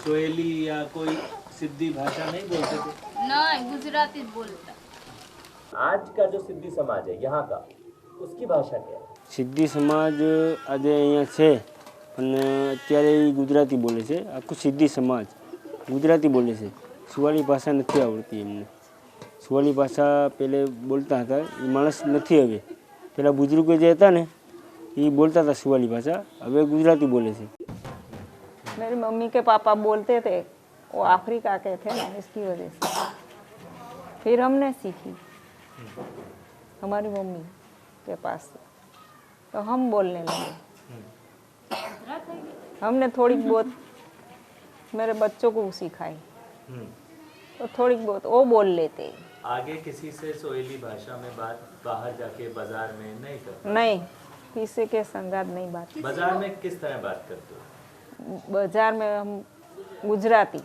सोहेली या कोई सिद्धि भाषा नहीं बोलते थे? નહીં ગુજરાતી જ બોલતા. आज का जो सिद्धि समाज है यहाँ का, उसकी भाषा क्या है? સિદ્ધિ સમાજ આજે અહીંયા છે પણ અત્યારે એ ગુજરાતી બોલે છે. આખું સિદ્ધિ સમાજ ગુજરાતી બોલે છે. સુવાલી ભાષા નથી આવડતી એમને. સુવાલી ભાષા પહેલે બોલતા હતા, એ માણસ નથી હવે. પેલા બુઝુર્ગો જે હતા ને એ બોલતા હતા સુવાલી ભાષા, હવે ગુજરાતી બોલે છે. मेरी मम्मी के पापा बोलते थे, वो अफ्रीका के थे ना, इसकी वजह से फिर हमने सीखी हमारी मम्मी के पास से, तो हम बोलने लगे. हमने थोड़ी बहुत मेरे बच्चों को सिखाई, तो थोड़ी बहुत वो बोल लेते. आगे किसी से सोहेली भाषा में बात बाहर जाके बाजार में नहीं करते? नहीं, किसी के संगात नहीं बात. बाजार में किस तरह बात करते हो? बाजार में हम गुजराती.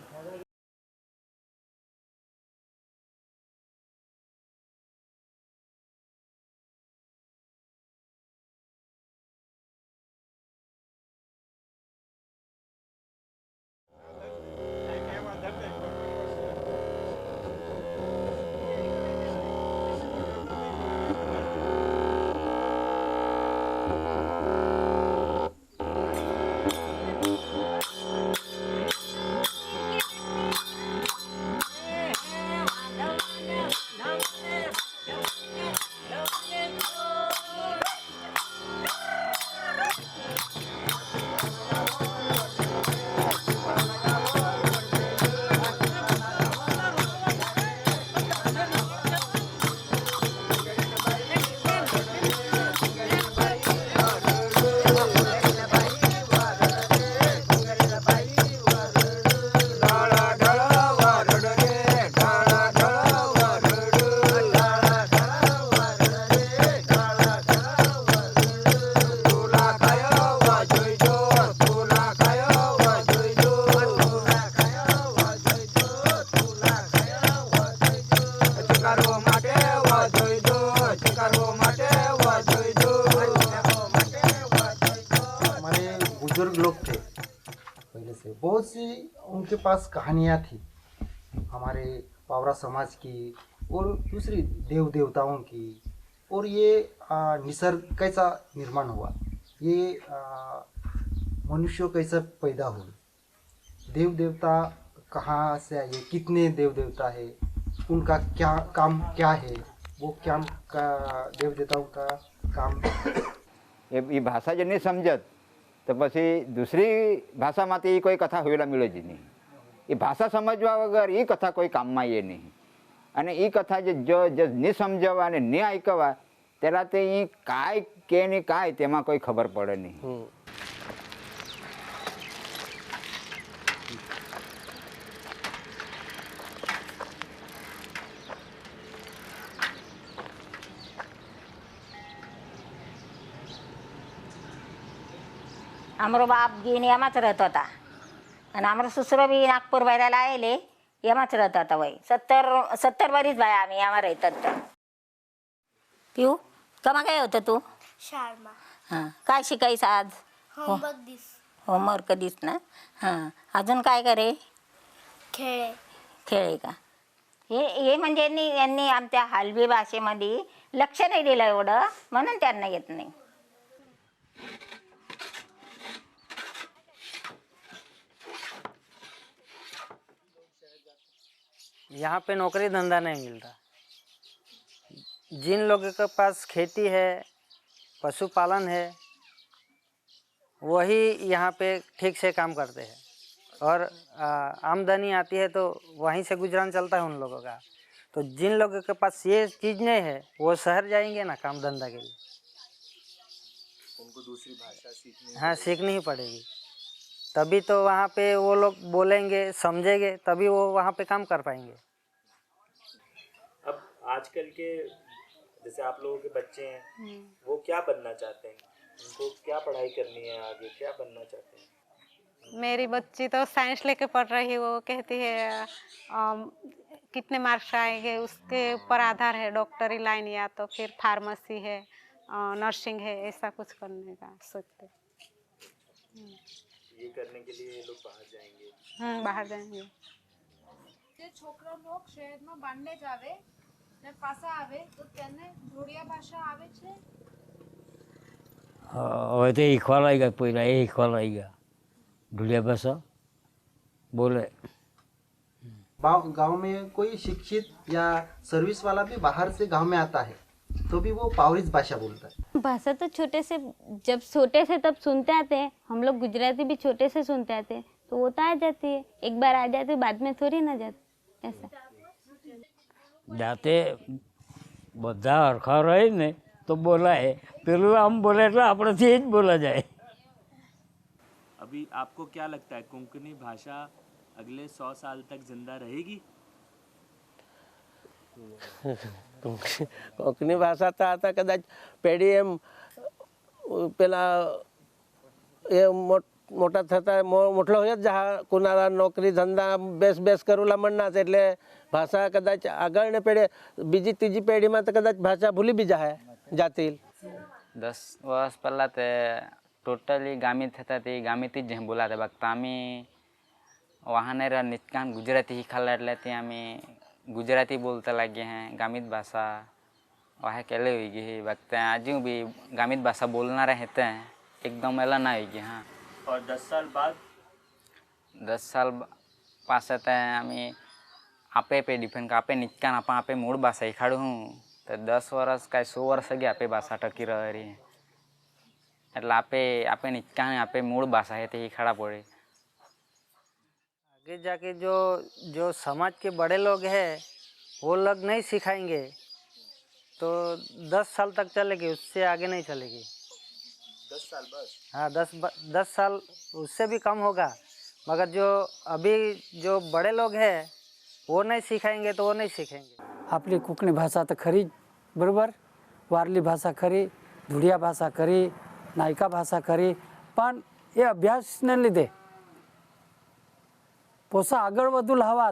बुजुर्ग लोग थे पहले से, बहुत सी उनके पास कहानियाँ थी हमारे पावरा समाज की और दूसरी देव देवताओं की, और ये निसर्ग कैसा निर्माण हुआ, ये मनुष्य कैसा पैदा हुए, देव देवता कहाँ से आए, कितने देव देवता है, उनका क्या काम क्या है, वो क्या का देव देवताओं का काम. એ ભાષા જ નહીં સમજત તો પછી દૂસરી ભાષામાંથી એ કોઈ કથા હોયેલા મળે જ નહીં. એ ભાષા સમજવા વગર એ કથા કોઈ કામમાં એ નહીં. અને એ કથા જો નહીં સમજવા અને નહીં આંકવા ત્યારે તે એ કાંઈ કે નહીં કાંઈ તેમાં કોઈ ખબર પડે નહીં. અમારો બાપ ગીને એમાં જ રહેતો હતા અને અમારો સસરો બી નાગપુર વહેલા આવેલે એમાં જ રહેતા હતા. ભાઈ 17 વર્ષ ભાઈ અમે આમાં રહેતા હતા. पिऊ कमा काय होतं तू? शाळेमा. हां, काय शिकायचं आज? Homework this. होमवर्क दिस ना. हां, अजून काय करे? खेळे. खेळे का? हे म्हणजे यांनी आमच्या हलवी भाषेमध्ये लक्ष नाही दिलं एवढं, म्हणून त्यांना येत नाही. यहाँ पे नौकरी धंधा नहीं मिल रहा. जिन लोगों के पास खेती है, पशुपालन है, वही यहाँ पे ठीक से काम करते हैं और आमदनी आती है तो वहीं से गुजरान चलता है उन लोगों का. तो जिन लोगों के पास ये चीज़ नहीं है वो शहर जाएंगे ना काम धंधा के लिए. उनको दूसरी भाषा सीखनी. हाँ, सीखनी ही पड़ेगी. तभी तो वहाँ पे वो लोग बोलेंगे, समझेंगे, तभी वो वहाँ पे काम कर पाएंगे। अब आजकल के जैसे आप लोगों के बच्चे हैं, वो क्या बनना चाहते हैं? उनको क्या पढ़ाई करनी है आगे, क्या बनना चाहते हैं? मेरी बच्ची तो साइंस लेके पढ़ रही है। वो कहती है कितने मार्क्स आएंगे उसके ऊपर आधार है, डॉक्टरी लाइन या तो फिर फार्मेसी है, नर्सिंग है, ऐसा कुछ करने का सोचते। ये करने के लिए ये लोग बाहर जाएंगे। बाहर जाएंगे। જે છોકરા લોક શહેરમાં બાંડે જાવે ને પાછા આવે તો તેને જોડિયા ભાષા આવે છે। હવે તો શીખવા લાગ્યા, પહેલાં એ શીખવા લાગ્યા ઢોલિયા ભાષા બોલે। गांव में कोई शिक्षित या सर्विस वाला भी बाहर से गांव में आता है तो भी वो पावरिज भाषा बोलता है। भाषा तो छोटे से, जब छोटे से तब सुनते आते हैं हम लोग। गुजराती भी छोटे से सुनते आते हैं तो वो तो आ जाती है, एक बार आ जाती है बाद में थोड़ी ना जाती ऐसा। जाते બધા હરખા રહે ને તો બોલાય, પેલું આમ બોલે એટલે આપણેથી જ બોલા જાય। अभी आपको क्या लगता है कोंकणी भाषा अगले 100 साल तक जिंदा रहेगी? कोंकणी भाषा तो आता कदाच पेढ़ी एम पेला ए मोटा थता मोटलो होय जहाँ कुनाला नौकरी धंधा बेस बेस करूला म्हणना एटले भाषा कदाच आगळ ने पेढ़ी बीजी तीजी पेढ़ी में तो कदाच भाषा भूली भी जातील। 10 वर्ष पहला ते टोटली गामित था ते गामित ज बोलाते बघता आम्ही वाहने नित्कान गुजराती शिकायला એટલે ते आम्ही गुजराती बोलते लगे हैं। गामित भाषा वह केले हुई गई बघते हैं आज भी गामित भाषा बोलना रहते हैं, एकदम एला ना हुई गई। हाँ, और 10 साल बाद 10 साल पास हैं आम्ही आपे पे डिपेंड का आपे नित्कान आपे मूळ भाषा शिकाडू हूँ तो 10 वर्ष का 100 वर्ष की आपे भाषा टकी रही है। એટલે आपे नित्कान आपे मूळ भाषा है तो शिकाड़ा पड़े। आगे जाके जो समाज के बड़े लोग हैं वो लोग नहीं सिखाएंगे तो 10 साल तक चलेगी, उससे आगे नहीं चलेगी। 10 साल बस। हाँ, 10 साल उससे भी कम होगा, मगर जो अभी जो बड़े लोग हैं वो नहीं सिखाएंगे तो वो नहीं सीखेंगे। आपली कोंकणी भाषा तो खरी बराबर, वारली भाषा खरी, धुड़िया भाषा खरी, नायका भाषा खरी, पण ये अभ्यास ने लीधे पोसा आगळ वधु लावा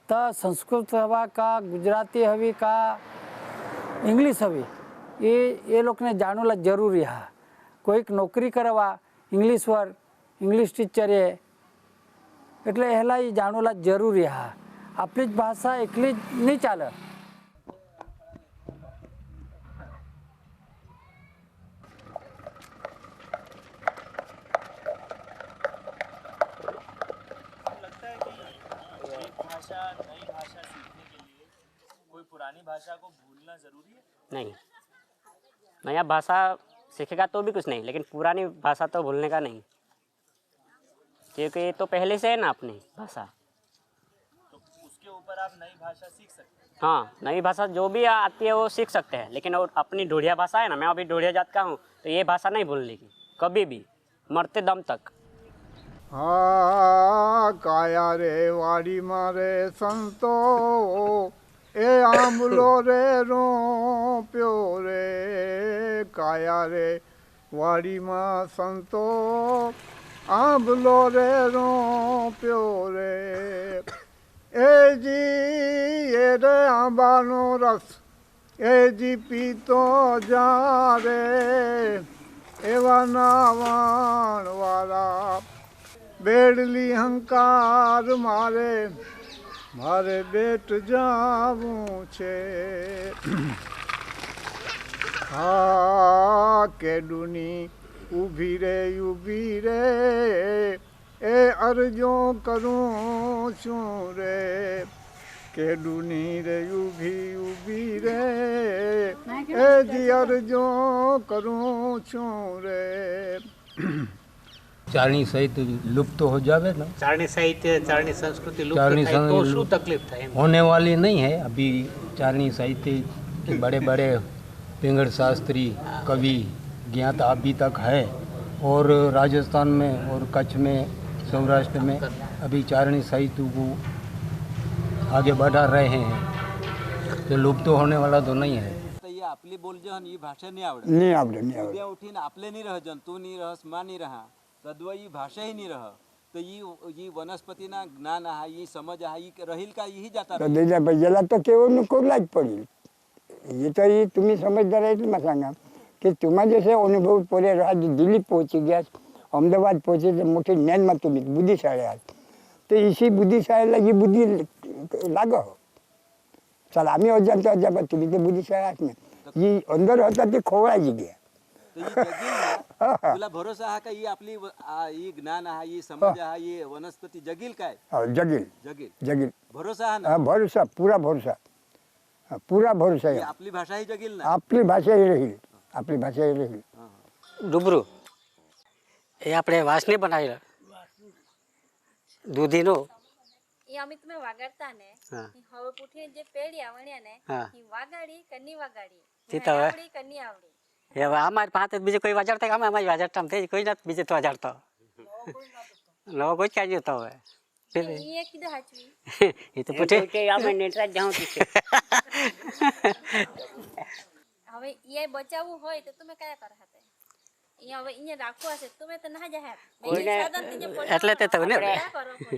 तो संस्कृत हवा का गुजराती हवी का इंग्लिश हवी ये लोग ने जाणूला जरूरी है। कोईक नौकरी करवा इंग्लिश वर इंग्लिश टीचर है એટલે હેલા એ જાણુલા જરૂરી હા। આપણી જ ભાષા એકલી જ નહીં ચાલે। लगता है कि एक भाषा नई भाषा सीखने के लिए कोई पुरानी भाषा को भूलना जरूरी है? नहीं, नया भाषा सीखेगा तो भी कुछ नहीं, लेकिन पुरानी भाषा तो भूलने का नहीं, क्योंकि ये तो पहले से है ना अपनी भाषा। तो उसके ऊपर आप नई भाषा सीख सकते हैं। हाँ, नई भाषा जो भी आती है वो सीख सकते हैं, लेकिन वो अपनी ढोड़िया भाषा है ना, मैं अभी ढोड़िया जात का हूँ तो ये भाषा नहीं भूलने की कभी भी, मरते दम तक। हाँ काया रे वाड़ी मारे संतो ए आंबलो रे रो प्यो रे, काया रे वाड़ी मां संतो आंबलो रे रो प्यो रे। ए जी ये रे आंबानो रस ए जी पीतो जा रे, एवा नावान वाला बेड़ली हंकार मारे मारे बेट जावू छे। हा केडूनी उभी रे ए अर्जो करूं छू रे, केडूनी रे उभी रे ए जी अर्जो करूं छू रे। चारणी साहित्य लुप्त हो जावे ना, चारणी साहित्य चारणी संस्कृति लुप्त થાય तो શું तकलीफ થાય? होने वाली नहीं है। अभी चारणी साहित्य के बड़े बड़े पिंगड़ शास्त्री कवि ज्ञात अभी तक है और राजस्थान में और कच्छ में, सौराष्ट्र में अभी चारणी साहित्य को आगे बढ़ा रहे हैं, तो लुप्त होने वाला तो नहीं है. ये आपली बोलजन ही भाषा नहीं आवडत. नहीं आवडत, नहीं आवडत. उद्या उठीन आपले नहीं रह जंतू नहीं रह स्मा नहीं रहा तद्व ही भाषा ही नहीं रह तो ही वनस्पतीना ज्ञान हा ही समज हा ही राहील का ही जाता तर त्याच्या याला तर केवळ कोरलाच पडेल. हे तरी तुम्ही समजदार आहेत ना, सांगा की तुम्हाला जसे अनुभव पडे आज दिल्ली पहुंची गया, अहमदाबाद पहुंचे तर मोठे ज्ञान मग तुम्ही बुद्धिशाळे आहात, तर इसी बुद्धिशाळेला ही बुद्धी लाग. चला आम्ही अजाणतो अजाबा तुम्ही ते बुद्धिशाळे आहात ना, ही अंदर होता ते खोवळायची घ्या. तुला भरोसा हा का ही आपली ही ज्ञान हा ही समज हा ही वनस्पती जगील काय? जगील जगील जगील भरोसा हा ना. भरोसा, पूरा भरोसा, पूरा भरोसा ही आहे. आपली भाषा ही जगील ना. आपली भाषा ही राहील, આપણી ભાષા એ રહી. ડુબરું એ આપણે વાસની બનાવેલા દૂધીનો એ અમે તમે વાગાડતા ને હવે પૂઠી જે પેડી આવણ્યા ને ઈ વાગાડી કની વાગાડી તી તો આવડી કની આવડી હવે અમારી પાસે બીજે કોઈ વાજાડતા અમે અમારી વાજાડતા થઈ કોઈ ના બીજે તો વાજાડતો નવો કોઈ ક્યાં જતો હવે ઈ કીધું હાચવી એ તો પૂઠી કે અમે નેટરા જાઉં છે. હવે ઈ બચાવવું હોય તો તમે કયા કર હતા? ઈ હવે ઈ રાખવા છે તમે તો ના જાય એટલે તે તો ને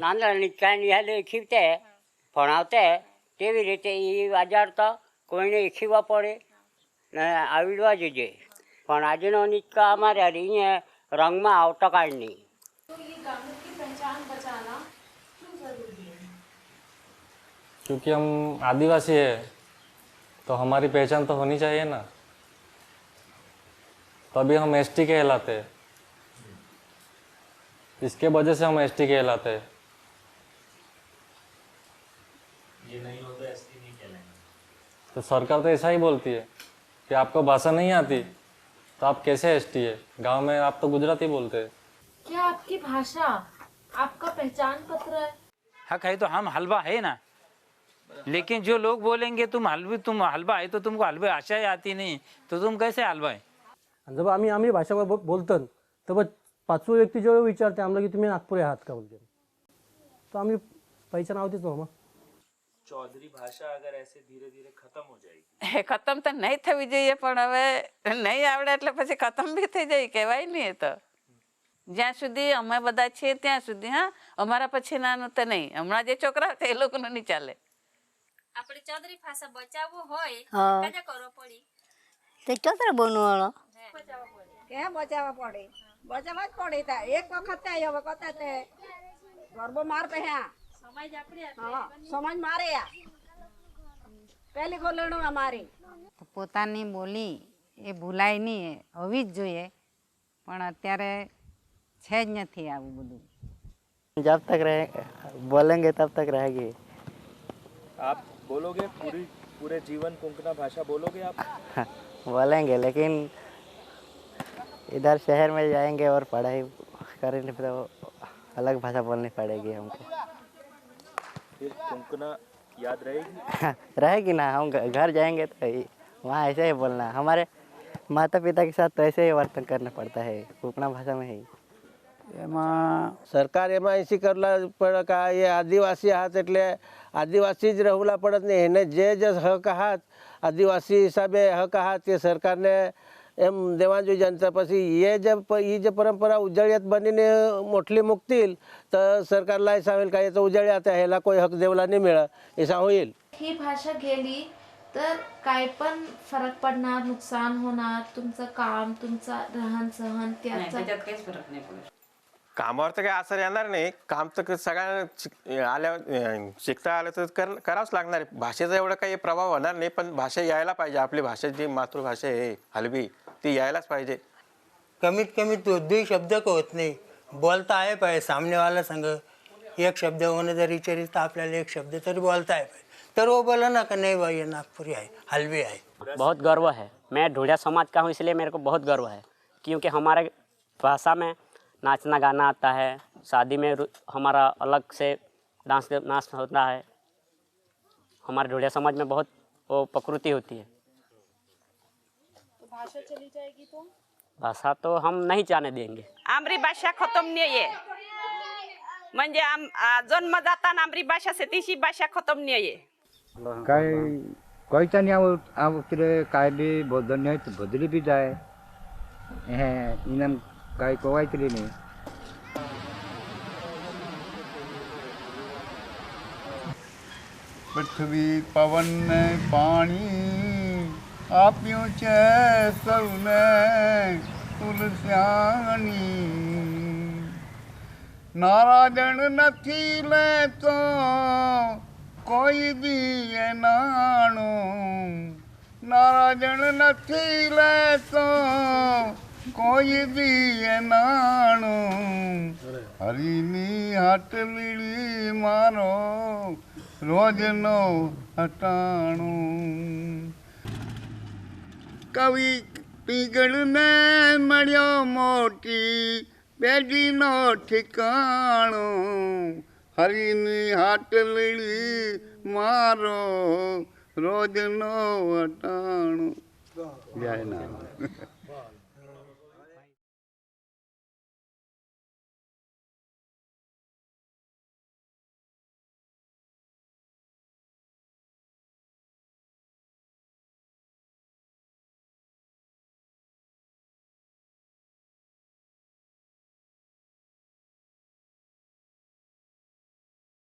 નાંદળની કાન યાલે ખીવતે ભણાવતે તેવી રીતે એ વાજાડતા કોઈને ખીવા પડે ને આવડવા જોઈએ. પણ આજનો નિકા અમારે અહીંયા રંગમાં આવતા કાંઈ નહીં. क्योंकि हम आदिवासी है तो हमारी पहचान तो होनी चाहिए ना, तभी हम एसटी कहलाते हैं. इसके वजह से हम एसटी कहलाते हैं. ये नहीं हो तो एसटी नहीं कहलाएंगे. तो सरकार तो ऐसा ही बोलती है कि आपको भाषा नहीं आती तो आप कैसे एसटी है. गांव में आप तो गुजराती बोलते हैं. क्या आपकी भाषा आपका पहचान पत्र है? हक है तो हम हलवा है ना, लेकिन जो लोग बोलेंगे तुम हलवा है तो तुमको हलवा आशा ही आती नहीं तो तुम कैसे हलवा है. जब आम्ही भाषा बोलतो तर पाचवं व्यक्ती जेव्हा विचारते आम्हाला की तुम्ही नागपुरी आहात का बोलते, तो आम्ही पहचान आवतीच ना. चौधरी भाषा अगर ऐसे धीरे धीरे खत्म हो जाएगी. खत्म तो नहीं थवी જોઈએ પણ હવે નહીં આવડે એટલે પછી ખતમ બી થઈ જાય કહેવાય નહીં. એ તો જ્યાં સુધી અમે બધા છીએ ત્યાં સુધી. હા અમારા પછી નાનું તો નહીં, હમણાં જે છોકરા છે એ લોકોનું નહીં ચાલે. આપણે ચૌધરી ભાષા બચાવવું હોય કયા કરો પડી? તો ચોતરે બોલવાનો કેમ બચાવવા પડે? બચાવવા જ પડે. તા એક વખત થાય હવે કતા તે ગરબો માર પે હા સમાજ આપણે હા સમાજ મારે આ પહેલી ગોલણો અમારી. પોતાની બોલી એ ભૂલાય નહીં, હોવી જ જોઈએ, પણ અત્યારે છે જ નથી આવું બધું. जब तक रहे बोलेंगे तब तक रहेगी. आप बोलोगे पूरे जीवन कोंकणा भाषा बोलोगे आप? बोलेंगे, लेकिन इधर शहर में जाएंगे और पढ़ाई करेंगे तो अलग भाषा बोलनी पड़ेगी हमको. फिर कोंकणा याद रहेगी? रहेगी ना. हम घर जाएंगे तो वहाँ ऐसे ही बोलना. हमारे माता पिता के साथ तो ऐसे ही वर्तन करना पड़ता है कोंकणा भाषा में ही. સરકાર એમાં એસી કરલા પડે કે એ આદિવાસી હાથ એટલે આદિવાસી જ રહેલા પડત ને એને જે હક હાથ આદિવાસી હિસાબે હક હાથ એ સરકારને એમ દેવા જોઈએ જનતા. પછી એ જે પરંપરા ઉજળિયાત બનીને મોટલી મુકतील तर सरकारला ऐसा होईल का याचं उजळ्यात ह्याला કોઈ हक देवला नाही मिळत ऐसा होईल. ही भाषा गेली तर काय पण फरक पडणार, नुकसान होणार, तुमचं काम, तुमचा रहन सहन त्याचा काहीच फरक नाही पडत. कामावर तर काही असर येणार नाही. काम तर सगळ्यांना आल्यावर शिकता आलं तर करावंच लागणार आहे. भाषेचा एवढा काही प्रभाव होणार नाही, पण भाषा यायला पाहिजे. आपली भाषा जी मातृभाषा आहे हलवी ती यायलाच पाहिजे. कमीत कमी तो 2 शब्द का होत नाही, बोलता आहे पाहिजे. सामने वाला संग एक शब्द होणं जरी विचारित तर आपल्याला एक शब्द तरी बोलता आहे पाहिजे. तर वो बोला ना कि नहीं भाई ये नागपुरी है, हलवी है. बहुत गर्व है. मैं ढोलिया समाज का हूँ, इसलिए मेरे को बहुत गर्व है, क्योंकि हमारे भाषा में नाचना गाना आता है. शादी में हमारा अलग से नाच होता है. हमारे ढोलिया समाज में बहुत वो प्रकृति होती है. तो भाषा चली जाएगी तो भाषा तो हम नहीं जाने देंगे। आमरी भाषा खत्म नहीं है, म्हणजे जन्मदाता आमरी भाषा से तीसरी भाषा खत्म नहीं है. काय कयता नहीं आवतरे कायदे बदलने बदली भी जाए इनाम काय कवायतरी नहीं. पृथ्वी पवन पानी आप्यो छे सौने तुलस्यानी नाराजन नथी ले तो कोई दिए नाणो नाराजन नथी ले तो कोई दिए नाणो हरीनी हाटलीड़ी मारो रोजनो हटाणो कवि पीगल ने मड़ियो मोटी पेढ़ीनो ठिकाणो हरीनी हाटलड़ी मारो रोजनो हटाणो जय नाम.